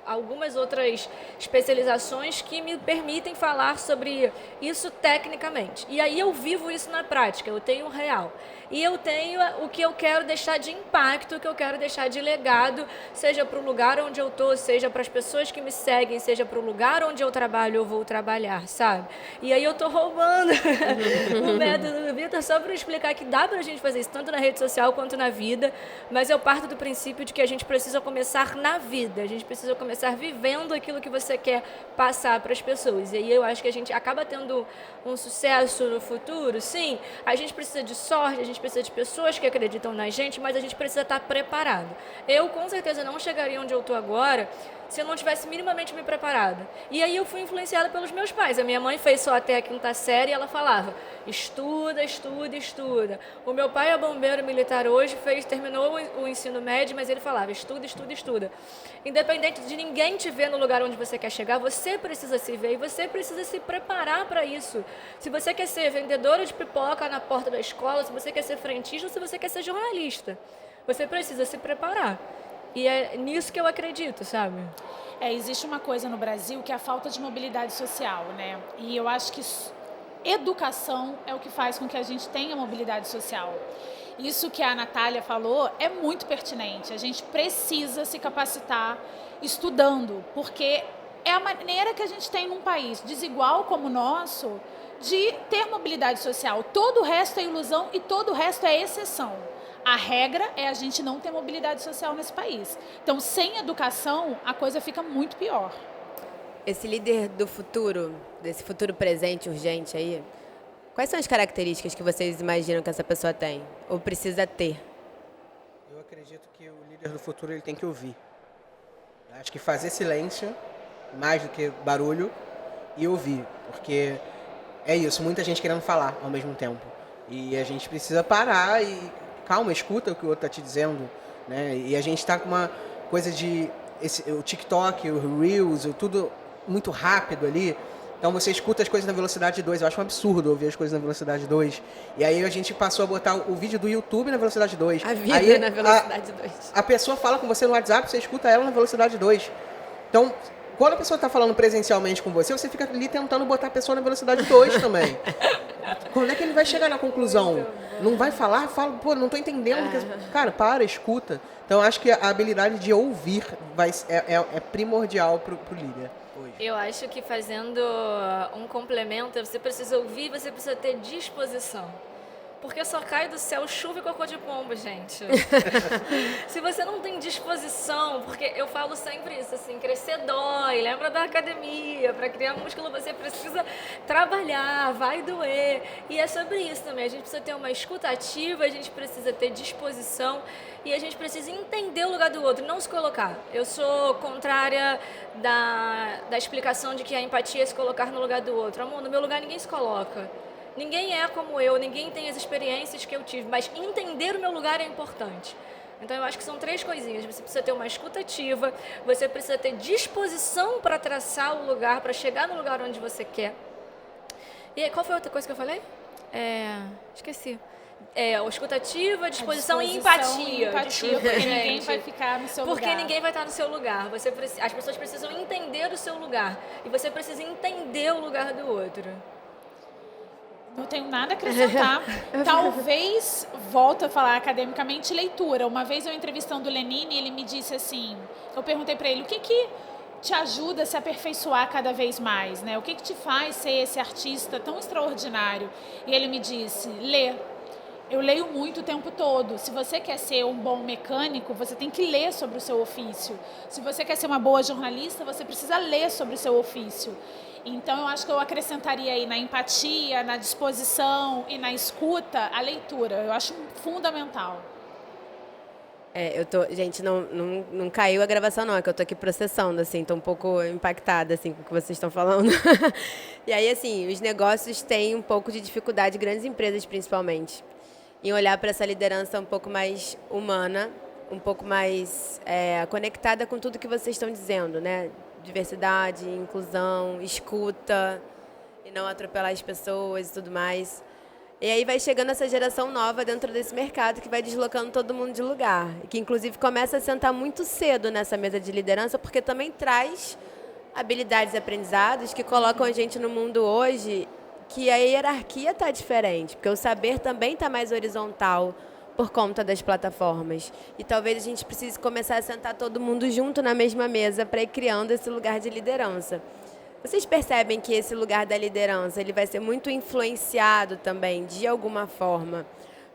algumas outras especializações que me permitem falar sobre isso tecnicamente. E aí eu vivo isso na prática, eu tenho o real. E eu tenho o que eu quero deixar de impacto, o que eu quero deixar de legado, seja para o lugar onde eu estou, seja para as pessoas que me seguem, seja para o lugar onde eu trabalho, eu vou trabalhar, sabe? E aí eu estou roubando o método do Vitor só para explicar que dá para a gente fazer isso, tanto na rede social quanto na vida, mas eu parto do princípio de que a gente precisa começar na vida, a gente precisa começar vivendo aquilo que você quer passar para as pessoas. E aí eu acho que a gente acaba tendo um sucesso no futuro. Sim, a gente precisa de sorte, a gente precisa de pessoas que acreditam na gente, mas a gente precisa estar preparado. Eu, com certeza, não chegaria onde eu estou agora se eu não tivesse minimamente me preparado. E aí eu fui influenciada pelos meus pais. A minha mãe fez só até a 5ª série e ela falava, estuda, estuda, estuda. O meu pai é bombeiro militar hoje, terminou o ensino médio, mas ele falava, estuda, estuda, estuda. Independente de ninguém te ver no lugar onde você quer chegar, você precisa se ver e você precisa se preparar para isso. Se você quer ser vendedora de pipoca na porta da escola, se você quer ser frentista ou se você quer ser jornalista, você precisa se preparar. E é nisso que eu acredito, sabe? Existe uma coisa no Brasil que é a falta de mobilidade social, né? E eu acho que educação é o que faz com que a gente tenha mobilidade social. Isso que a Natália falou é muito pertinente. A gente precisa se capacitar estudando, porque é a maneira que a gente tem num país desigual como o nosso de ter mobilidade social. Todo o resto é ilusão e todo o resto é exceção. A regra é a gente não ter mobilidade social nesse país. Então, sem educação, a coisa fica muito pior. Esse líder do futuro, desse futuro presente urgente aí, quais são as características que vocês imaginam que essa pessoa tem? Ou precisa ter? Eu acredito que o líder do futuro ele tem que ouvir. Acho que fazer silêncio, mais do que barulho, e ouvir. Porque é isso, muita gente querendo falar ao mesmo tempo. E a gente precisa parar e... Calma, escuta o que o outro está te dizendo, né? E a gente está com uma coisa de... o TikTok, o Reels, tudo muito rápido ali. Então você escuta as coisas na velocidade 2. Eu acho um absurdo ouvir as coisas na velocidade 2. E aí a gente passou a botar o vídeo do YouTube na velocidade 2. A vida aí, na velocidade 2. A pessoa fala com você no WhatsApp, você escuta ela na velocidade 2. Então, quando a pessoa está falando presencialmente com você, você fica ali tentando botar a pessoa na velocidade 2 também. Quando é que ele vai chegar na conclusão? Não vai falar? Fala, pô, não tô entendendo. Cara, para, escuta. Então, acho que a habilidade de ouvir é primordial pro líder hoje. Eu acho que fazendo um complemento, você precisa ouvir, você precisa ter disposição. Porque só cai do céu chuva e cocô de pombo, gente. Se você não tem disposição, porque eu falo sempre isso, assim, crescer dói, lembra da academia, para criar músculo você precisa trabalhar, vai doer. E é sobre isso também, a gente precisa ter uma escuta ativa, a gente precisa ter disposição e a gente precisa entender o lugar do outro, não se colocar. Eu sou contrária da explicação de que a empatia é se colocar no lugar do outro. Amor, no meu lugar ninguém se coloca. Ninguém é como eu, ninguém tem as experiências que eu tive, mas entender o meu lugar é importante. Então, eu acho que são 3 coisinhas. Você precisa ter uma escuta ativa, você precisa ter disposição para traçar o lugar, para chegar no lugar onde você quer. E qual foi a outra coisa que eu falei? Esqueci. Escuta ativa, disposição e empatia. Empatia, porque ninguém vai ficar no seu lugar. Porque ninguém vai estar no seu lugar. As pessoas precisam entender o seu lugar. E você precisa entender o lugar do outro. Não tenho nada a acrescentar. Talvez, volto a falar academicamente, leitura. Uma vez eu entrevistando o Lenine, ele me disse assim, eu perguntei para ele, o que te ajuda a se aperfeiçoar cada vez mais, né? O que te faz ser esse artista tão extraordinário? E ele me disse, lê. Eu leio muito o tempo todo. Se você quer ser um bom mecânico, você tem que ler sobre o seu ofício. Se você quer ser uma boa jornalista, você precisa ler sobre o seu ofício. Então, eu acho que eu acrescentaria aí na empatia, na disposição e na escuta a leitura. Eu acho fundamental. Gente, não caiu a gravação não, é que eu tô aqui processando, assim, tô um pouco impactada, assim, com o que vocês estão falando. E aí, assim, os negócios têm um pouco de dificuldade, grandes empresas principalmente, em olhar para essa liderança um pouco mais humana, um pouco mais conectada com tudo que vocês estão dizendo, né? Diversidade, inclusão, escuta, e não atropelar as pessoas e tudo mais. E aí vai chegando essa geração nova dentro desse mercado que vai deslocando todo mundo de lugar. E que, inclusive, começa a sentar muito cedo nessa mesa de liderança, porque também traz habilidades e aprendizados que colocam a gente no mundo hoje que a hierarquia está diferente, porque o saber também está mais horizontal por conta das plataformas. E talvez a gente precise começar a sentar todo mundo junto na mesma mesa para ir criando esse lugar de liderança. Vocês percebem que esse lugar da liderança ele vai ser muito influenciado também, de alguma forma,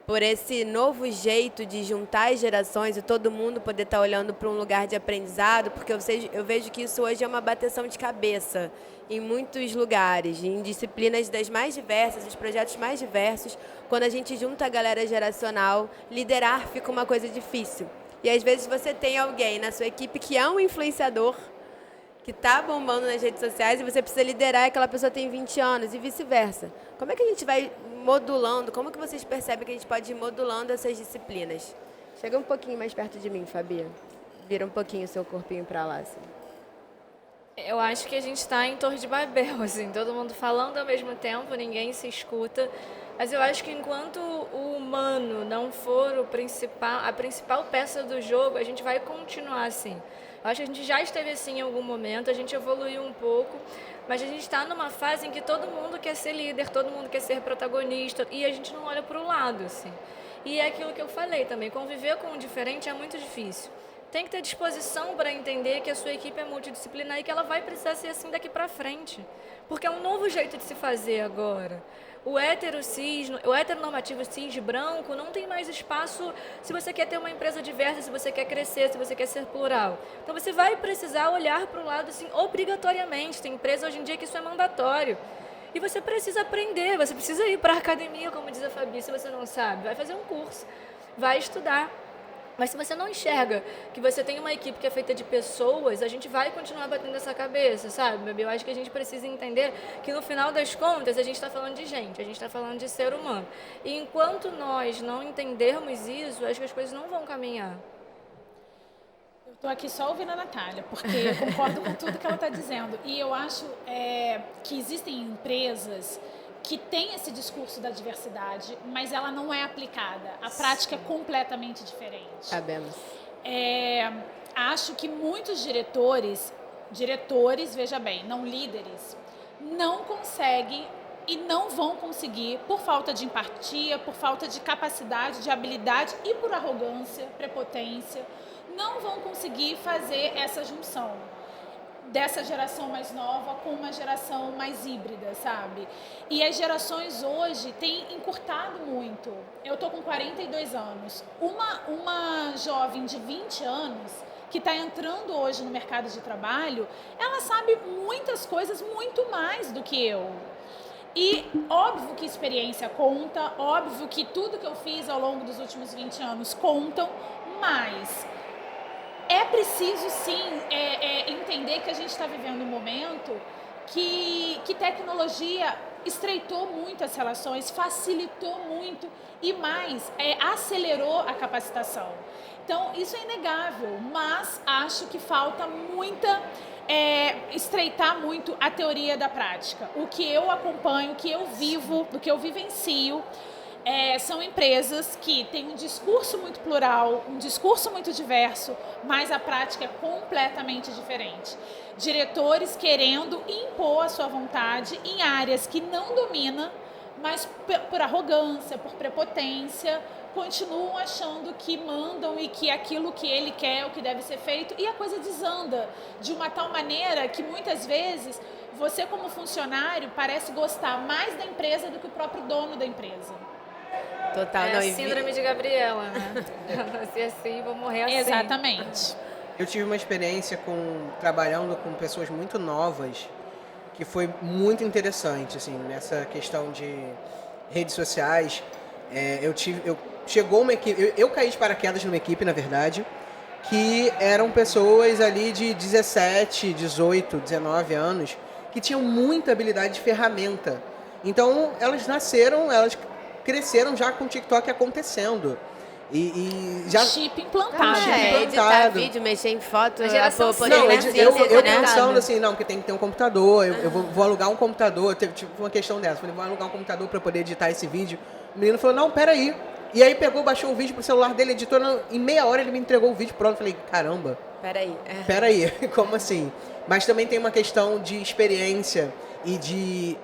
por esse novo jeito de juntar as gerações e todo mundo poder estar olhando para um lugar de aprendizado, porque eu vejo que isso hoje é uma bateção de cabeça em muitos lugares, em disciplinas das mais diversas, os projetos mais diversos. Quando a gente junta a galera geracional, liderar fica uma coisa difícil. E às vezes você tem alguém na sua equipe que é um influenciador, que está bombando nas redes sociais e você precisa liderar e aquela pessoa tem 20 anos e vice-versa. Como é que a gente vai modulando, como que vocês percebem que a gente pode ir modulando essas disciplinas? Chega um pouquinho mais perto de mim, Fabi. Vira um pouquinho o seu corpinho para lá, assim. Eu acho que a gente está em Torre de Babel, assim, todo mundo falando ao mesmo tempo, ninguém se escuta. Mas eu acho que enquanto o humano não for a principal peça do jogo, a gente vai continuar assim. Eu acho que a gente já esteve assim em algum momento, a gente evoluiu um pouco, mas a gente está numa fase em que todo mundo quer ser líder, todo mundo quer ser protagonista e a gente não olha para o lado, assim. E é aquilo que eu falei também, conviver com o diferente é muito difícil. Tem que ter disposição para entender que a sua equipe é multidisciplinar e que ela vai precisar ser assim daqui para frente, porque é um novo jeito de se fazer agora. O heteronormativo cis branco não tem mais espaço se você quer ter uma empresa diversa, se você quer crescer, se você quer ser plural. Então você vai precisar olhar para o lado assim, obrigatoriamente. Tem empresa hoje em dia que isso é mandatório. E você precisa aprender, você precisa ir para a academia, como diz a Fabi, se você não sabe. Vai fazer um curso, vai estudar. Mas se você não enxerga que você tem uma equipe que é feita de pessoas, a gente vai continuar batendo essa cabeça, sabe, Babi? Eu acho que a gente precisa entender que no final das contas a gente está falando de gente, a gente está falando de ser humano. E enquanto nós não entendermos isso, acho que as coisas não vão caminhar. Eu estou aqui só ouvindo a Natália, porque eu concordo com tudo que ela está dizendo. E eu acho que existem empresas que tem esse discurso da diversidade, mas ela não é aplicada. A prática é completamente diferente. Sabemos. Acho que muitos diretores, veja bem, não líderes, não conseguem e não vão conseguir por falta de empatia, por falta de capacidade, de habilidade e por arrogância, prepotência, não vão conseguir fazer essa junção dessa geração mais nova com uma geração mais híbrida, sabe? E as gerações hoje têm encurtado muito. Eu tô com 42 anos. Uma jovem de 20 anos que está entrando hoje no mercado de trabalho, ela sabe muitas coisas muito mais do que eu. E óbvio que experiência conta, óbvio que tudo que eu fiz ao longo dos últimos 20 anos contam, mas é preciso, sim, entender que a gente está vivendo um momento que tecnologia estreitou muito as relações, facilitou muito e mais, acelerou a capacitação. Então, isso é inegável, mas acho que falta estreitar muito a teoria da prática. O que eu acompanho, o que eu vivo, o que eu vivencio, são empresas que têm um discurso muito plural, um discurso muito diverso, mas a prática é completamente diferente. Diretores querendo impor a sua vontade em áreas que não domina, mas por arrogância, por prepotência, continuam achando que mandam e que aquilo que ele quer é o que deve ser feito, e a coisa desanda de uma tal maneira que muitas vezes você, como funcionário, parece gostar mais da empresa do que o próprio dono da empresa. Total, É não, a síndrome de Gabriela, né? Nasci assim, vou morrer assim. Exatamente. Eu tive uma experiência trabalhando com pessoas muito novas que foi muito interessante, assim, nessa questão de redes sociais. Chegou uma equipe, eu caí de paraquedas numa equipe, na verdade, que eram pessoas ali de 17, 18, 19 anos, que tinham muita habilidade de ferramenta. Então, elas cresceram já com o TikTok acontecendo. E já... Chip implantado. Editar vídeo, mexer em foto, A geração poder Não, ler eu ciências, né? pensando assim, não, porque tem que ter um computador, eu vou alugar um computador, teve tipo uma questão dessa, falei, vou alugar um computador para poder editar esse vídeo. O menino falou, não, peraí. E aí baixou o vídeo pro celular dele, editou, em meia hora ele me entregou o vídeo pronto. Eu falei, caramba. Peraí, como assim? Mas também tem uma questão de experiência e de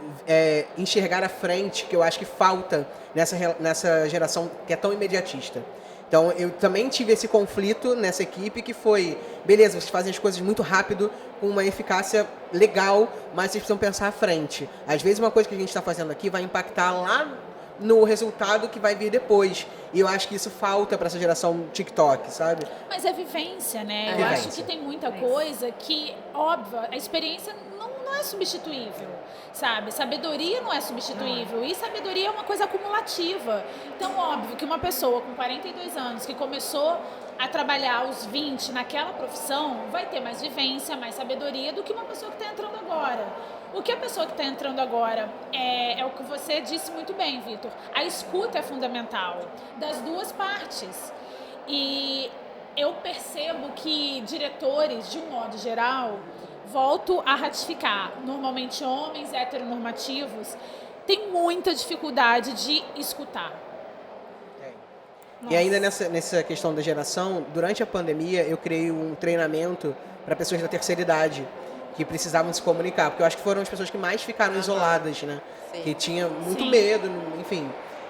enxergar à frente, que eu acho que falta nessa geração que é tão imediatista. Então, eu também tive esse conflito nessa equipe que foi, beleza, vocês fazem as coisas muito rápido, com uma eficácia legal, mas vocês precisam pensar à frente. Às vezes, uma coisa que a gente está fazendo aqui vai impactar lá no resultado que vai vir depois. E eu acho que isso falta para essa geração TikTok, sabe? Mas é vivência, né? Eu acho que tem muita coisa que, óbvio, a experiência não é substituível, sabe? Sabedoria não é substituível. E sabedoria é uma coisa acumulativa. Então, óbvio que uma pessoa com 42 anos que começou a trabalhar aos 20 naquela profissão vai ter mais vivência, mais sabedoria do que uma pessoa que está entrando agora. O que a pessoa que está entrando agora é o que você disse muito bem, Vitor. A escuta é fundamental das duas partes. E eu percebo que diretores, de um modo geral, volto a ratificar, normalmente homens heteronormativos, têm muita dificuldade de escutar. E ainda nessa questão da geração, durante a pandemia eu criei um treinamento para pessoas da terceira idade que precisavam se comunicar, porque eu acho que foram as pessoas que mais ficaram isoladas, né? Sim. Que tinham muito medo, enfim.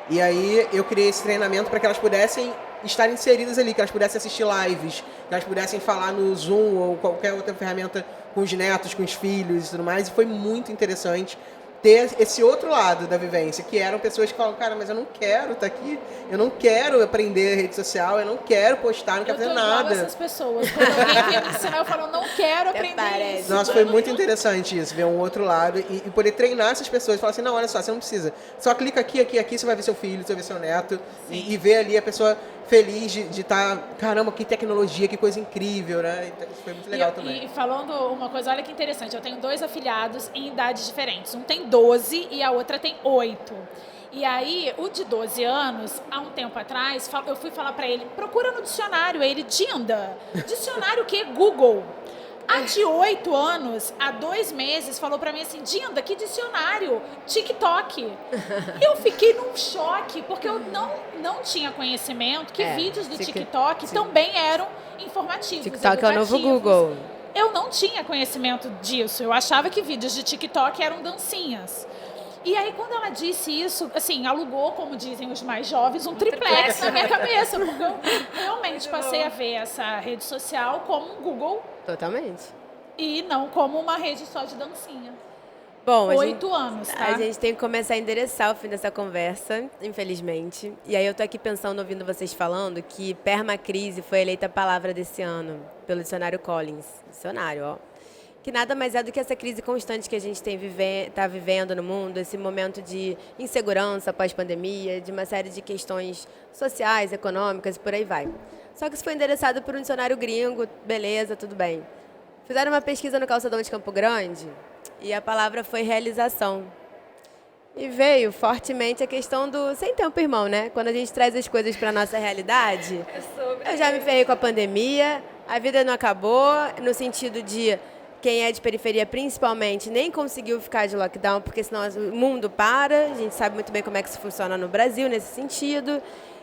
E aí eu criei esse treinamento para que elas pudessem estar inseridas ali, que elas pudessem assistir lives, que elas pudessem falar no Zoom ou qualquer outra ferramenta com os netos, com os filhos e tudo mais, e foi muito interessante ter esse outro lado da vivência, que eram pessoas que falam, cara, mas eu não quero estar aqui, eu não quero aprender rede social, eu não quero postar, não quero fazer nada. Essas pessoas, quando alguém vem me ensinar, eu falo, não quero aprender isso. Nossa, foi muito interessante isso, ver um outro lado e poder treinar essas pessoas, falar assim, não, olha só, você não precisa, só clica aqui, aqui, aqui, você vai ver seu filho, você vai ver seu neto, e ver ali a pessoa feliz de estar, caramba, que tecnologia, que coisa incrível, né? Então, isso foi muito legal também. E falando uma coisa, olha que interessante, eu tenho 2 afilhados em idades diferentes. Um tem 12 e a outra tem 8. E aí, o de 12 anos, há um tempo atrás, eu fui falar pra ele, procura no dicionário. Aí ele, Dinda, dicionário o quê? Google. A de 8 anos, há 2 meses, falou pra mim assim, Dinda, que dicionário? TikTok. E eu fiquei num choque, porque eu não tinha conhecimento que vídeos do TikTok também eram informativos, TikTok é o novo Google. Eu não tinha conhecimento disso. Eu achava que vídeos de TikTok eram dancinhas. E aí, quando ela disse isso, assim, alugou, como dizem os mais jovens, um triplex na minha cabeça. Porque eu realmente passei a ver essa rede social como um Google. Totalmente. E não como uma rede só de dancinha. Bom, 8 anos, tá? A gente tem que começar a endereçar o fim dessa conversa, infelizmente. E aí eu tô aqui pensando, ouvindo vocês falando, que permacrise foi eleita a palavra desse ano pelo dicionário Collins. Dicionário, ó. Que nada mais é do que essa crise constante que a gente tá vivendo no mundo, esse momento de insegurança pós-pandemia, de uma série de questões sociais, econômicas e por aí vai. Só que isso foi endereçado por um dicionário gringo, beleza, tudo bem. Fizeram uma pesquisa no Calçadão de Campo Grande e a palavra foi realização. E veio fortemente a questão do sem tempo, irmão, né? Quando a gente traz as coisas para nossa realidade, eu já me ferrei com a pandemia, a vida não acabou, no sentido de quem é de periferia, principalmente, nem conseguiu ficar de lockdown, porque senão o mundo para. A gente sabe muito bem como é que isso funciona no Brasil, nesse sentido.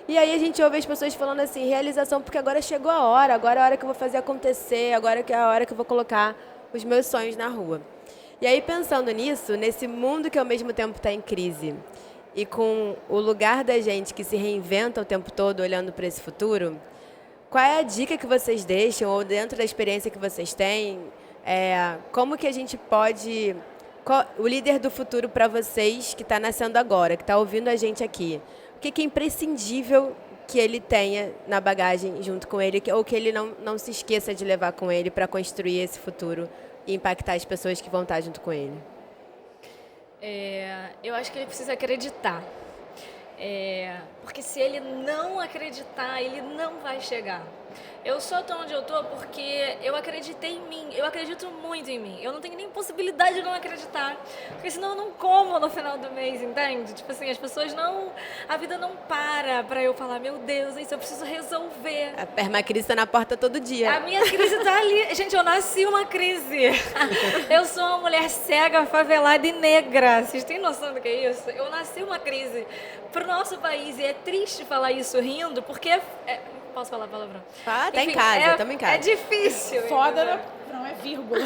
E aí a gente ouve as pessoas falando assim, realização, porque agora chegou a hora, agora é a hora que eu vou fazer acontecer, agora é a hora que eu vou colocar os meus sonhos na rua. E aí, pensando nisso, nesse mundo que ao mesmo tempo está em crise, e com o lugar da gente que se reinventa o tempo todo olhando para esse futuro, qual é a dica que vocês deixam, ou dentro da experiência que vocês têm, como que a gente pode... o líder do futuro para vocês que está nascendo agora, que está ouvindo a gente aqui, o que é imprescindível que ele tenha na bagagem junto com ele, ou que ele não se esqueça de levar com ele para construir esse futuro e impactar as pessoas que vão estar junto com ele? Eu acho que ele precisa acreditar. Porque se ele não acreditar, ele não vai chegar. Eu só tô onde eu tô porque eu acreditei em mim, eu acredito muito em mim. Eu não tenho nem possibilidade de não acreditar, porque senão eu não como no final do mês, entende? Tipo assim, as pessoas não... A vida não para eu falar, meu Deus, isso eu preciso resolver. A permacrise tá na porta todo dia. A minha crise tá ali. Gente, eu nasci uma crise. Eu sou uma mulher cega, favelada e negra. Vocês têm noção do que é isso? Eu nasci uma crise pro nosso país, e é triste falar isso rindo, porque... Posso falar palavrão? Tá em casa, estamos em casa. É difícil. Foda, não é vírgula.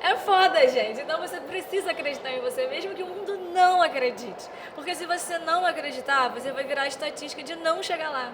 É foda, gente. Então você precisa acreditar em você, mesmo que o mundo não acredite. Porque se você não acreditar, você vai virar a estatística de não chegar lá.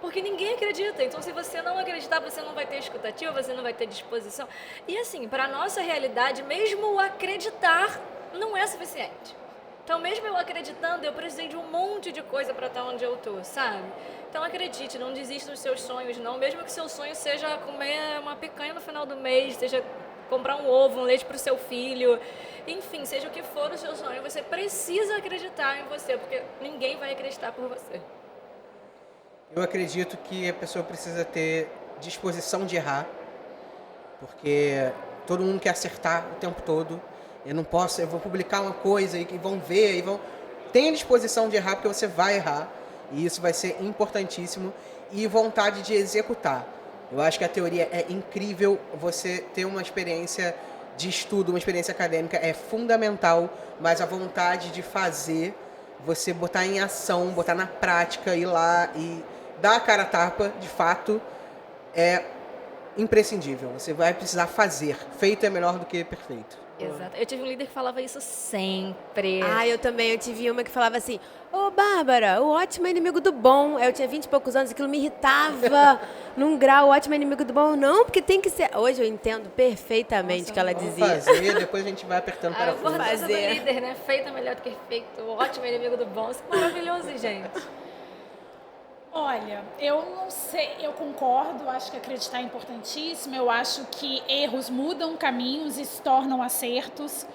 Porque ninguém acredita. Então, se você não acreditar, você não vai ter escutativa, você não vai ter disposição. E assim, para a nossa realidade, mesmo o acreditar não é suficiente. Então, mesmo eu acreditando, eu precisei de um monte de coisa para estar onde eu tô, sabe? Então, acredite, não desista dos seus sonhos, não. Mesmo que seu sonho seja comer uma picanha no final do mês, seja comprar um ovo, um leite para o seu filho, enfim, seja o que for o seu sonho, você precisa acreditar em você, porque ninguém vai acreditar por você. Eu acredito que a pessoa precisa ter disposição de errar, porque todo mundo quer acertar o tempo todo. Eu vou publicar uma coisa e vão ver, tenha disposição de errar, porque você vai errar, e isso vai ser importantíssimo, e vontade de executar. Eu acho que a teoria é incrível, você ter uma experiência de estudo, uma experiência acadêmica é fundamental, mas a vontade de fazer, você botar em ação, botar na prática, ir lá e dar a cara a tapa, de fato, é imprescindível. Você vai precisar fazer. Feito é melhor do que perfeito. Exato. Eu tive um líder que falava isso sempre. Eu também. Eu tive uma que falava assim, Bárbara, o ótimo é inimigo do bom. Eu tinha 20 e poucos anos, aquilo me irritava num grau, o ótimo é inimigo do bom. Não, porque tem que ser... Hoje eu entendo perfeitamente o que ela dizia. Fazer, depois a gente vai apertando para fora. A importância do líder, né? Feito é melhor do que feito. O ótimo é inimigo do bom. Isso é maravilhoso, gente. Olha, eu não sei, eu concordo, acho que acreditar é importantíssimo, eu acho que erros mudam caminhos e se tornam acertos,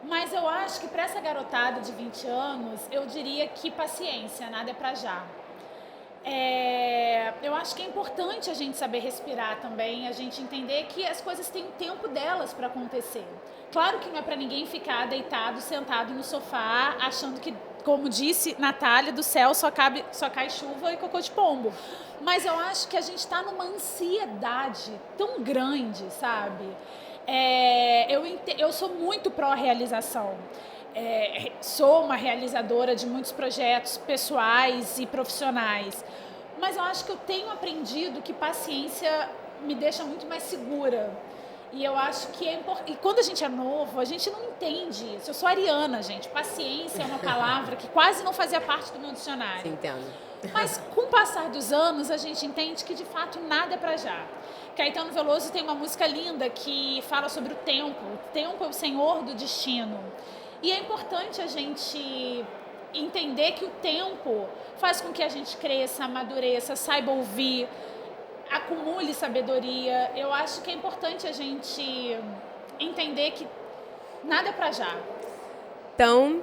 mas eu acho que para essa garotada de 20 anos, eu diria que paciência, nada é para já. Eu acho que é importante a gente saber respirar também, a gente entender que as coisas têm o tempo delas para acontecer. Claro que não é para ninguém ficar deitado, sentado no sofá, achando que, como disse Natália, do céu só cai chuva e cocô de pombo. Mas eu acho que a gente está numa ansiedade tão grande, sabe? Eu sou muito pró-realização. Sou uma realizadora de muitos projetos pessoais e profissionais. Mas eu acho que eu tenho aprendido que paciência me deixa muito mais segura. E eu acho que é importante. E quando a gente é novo, a gente não entende isso. Eu sou ariana, gente. Paciência é uma palavra que quase não fazia parte do meu dicionário. Sim, entendo. Mas com o passar dos anos, a gente entende que de fato nada é pra já. Caetano Veloso tem uma música linda que fala sobre o tempo. O tempo é o senhor do destino. E é importante a gente entender que o tempo faz com que a gente cresça, amadureça, saiba ouvir, acumule sabedoria. Eu acho que é importante a gente entender que nada é pra já. Então,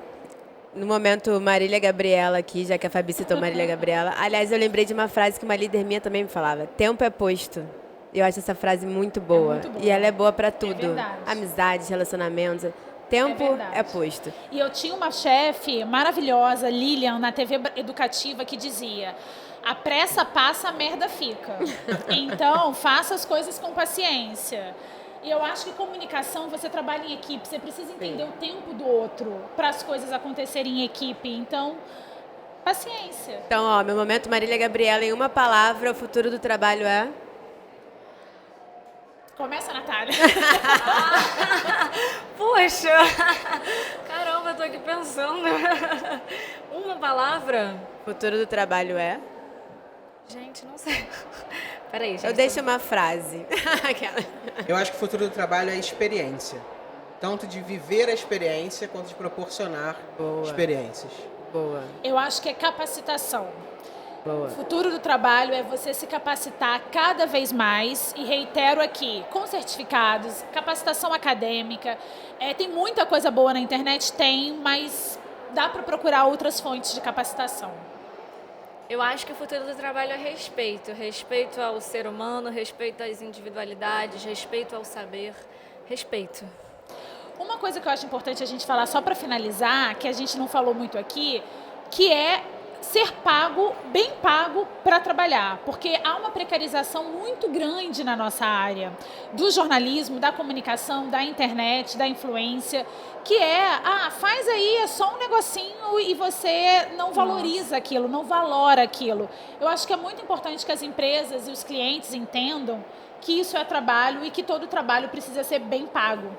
no momento Marília Gabriela aqui, já que a Fabi citou Marília Gabriela, aliás, eu lembrei de uma frase que uma líder minha também me falava: tempo é posto. Eu acho essa frase muito boa. Muito boa. E ela é boa pra tudo. É verdade. Amizades, relacionamentos. Tempo é posto. E eu tinha uma chefe maravilhosa, Lilian, na TV educativa, que dizia: a pressa passa, a merda fica. Então, faça as coisas com paciência. E eu acho que comunicação, você trabalha em equipe, você precisa entender o tempo do outro para as coisas acontecerem em equipe. Então, paciência. Então, meu momento Marília Gabriela, em uma palavra, o futuro do trabalho é... Começa, Natália. Poxa! Caramba, Caramba, eu tô aqui pensando. Uma palavra? Futuro do trabalho é? Gente, não sei. Peraí, gente. Eu deixo uma frase. Aquela. Eu acho que o futuro do trabalho é experiência. Tanto de viver a experiência quanto de proporcionar Boa. experiências. Boa, Eu acho que é capacitação. boa. O futuro do trabalho é você se capacitar cada vez mais, e reitero aqui, com certificados, capacitação acadêmica. Tem muita coisa boa na internet? Tem, mas dá para procurar outras fontes de capacitação. Eu acho que o futuro do trabalho é respeito. Respeito ao ser humano, respeito às individualidades, respeito ao saber, respeito. Uma coisa que eu acho importante a gente falar, só para finalizar, que a gente não falou muito aqui, que é ser pago, bem pago para trabalhar, porque há uma precarização muito grande na nossa área, do jornalismo, da comunicação, da internet, da influência, que faz aí, é só um negocinho e você não valoriza aquilo, não valora aquilo. Eu acho que é muito importante que as empresas e os clientes entendam que isso é trabalho e que todo trabalho precisa ser bem pago.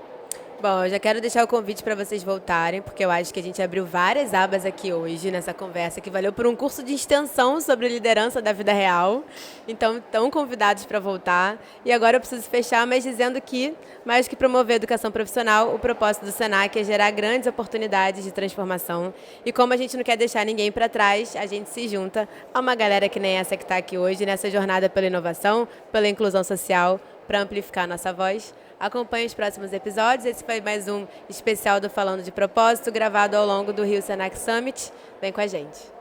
Bom, eu já quero deixar o convite para vocês voltarem, porque eu acho que a gente abriu várias abas aqui hoje nessa conversa, que valeu por um curso de extensão sobre liderança da vida real. Então, estão convidados para voltar. E agora eu preciso fechar, mas dizendo que, mais que promover a educação profissional, o propósito do Senac é gerar grandes oportunidades de transformação. E como a gente não quer deixar ninguém para trás, a gente se junta a uma galera que nem essa que está aqui hoje, nessa jornada pela inovação, pela inclusão social, para amplificar a nossa voz. Acompanhe os próximos episódios. Esse foi mais um especial do Falando de Propósito, gravado ao longo do Rio Senac Summit. Vem com a gente.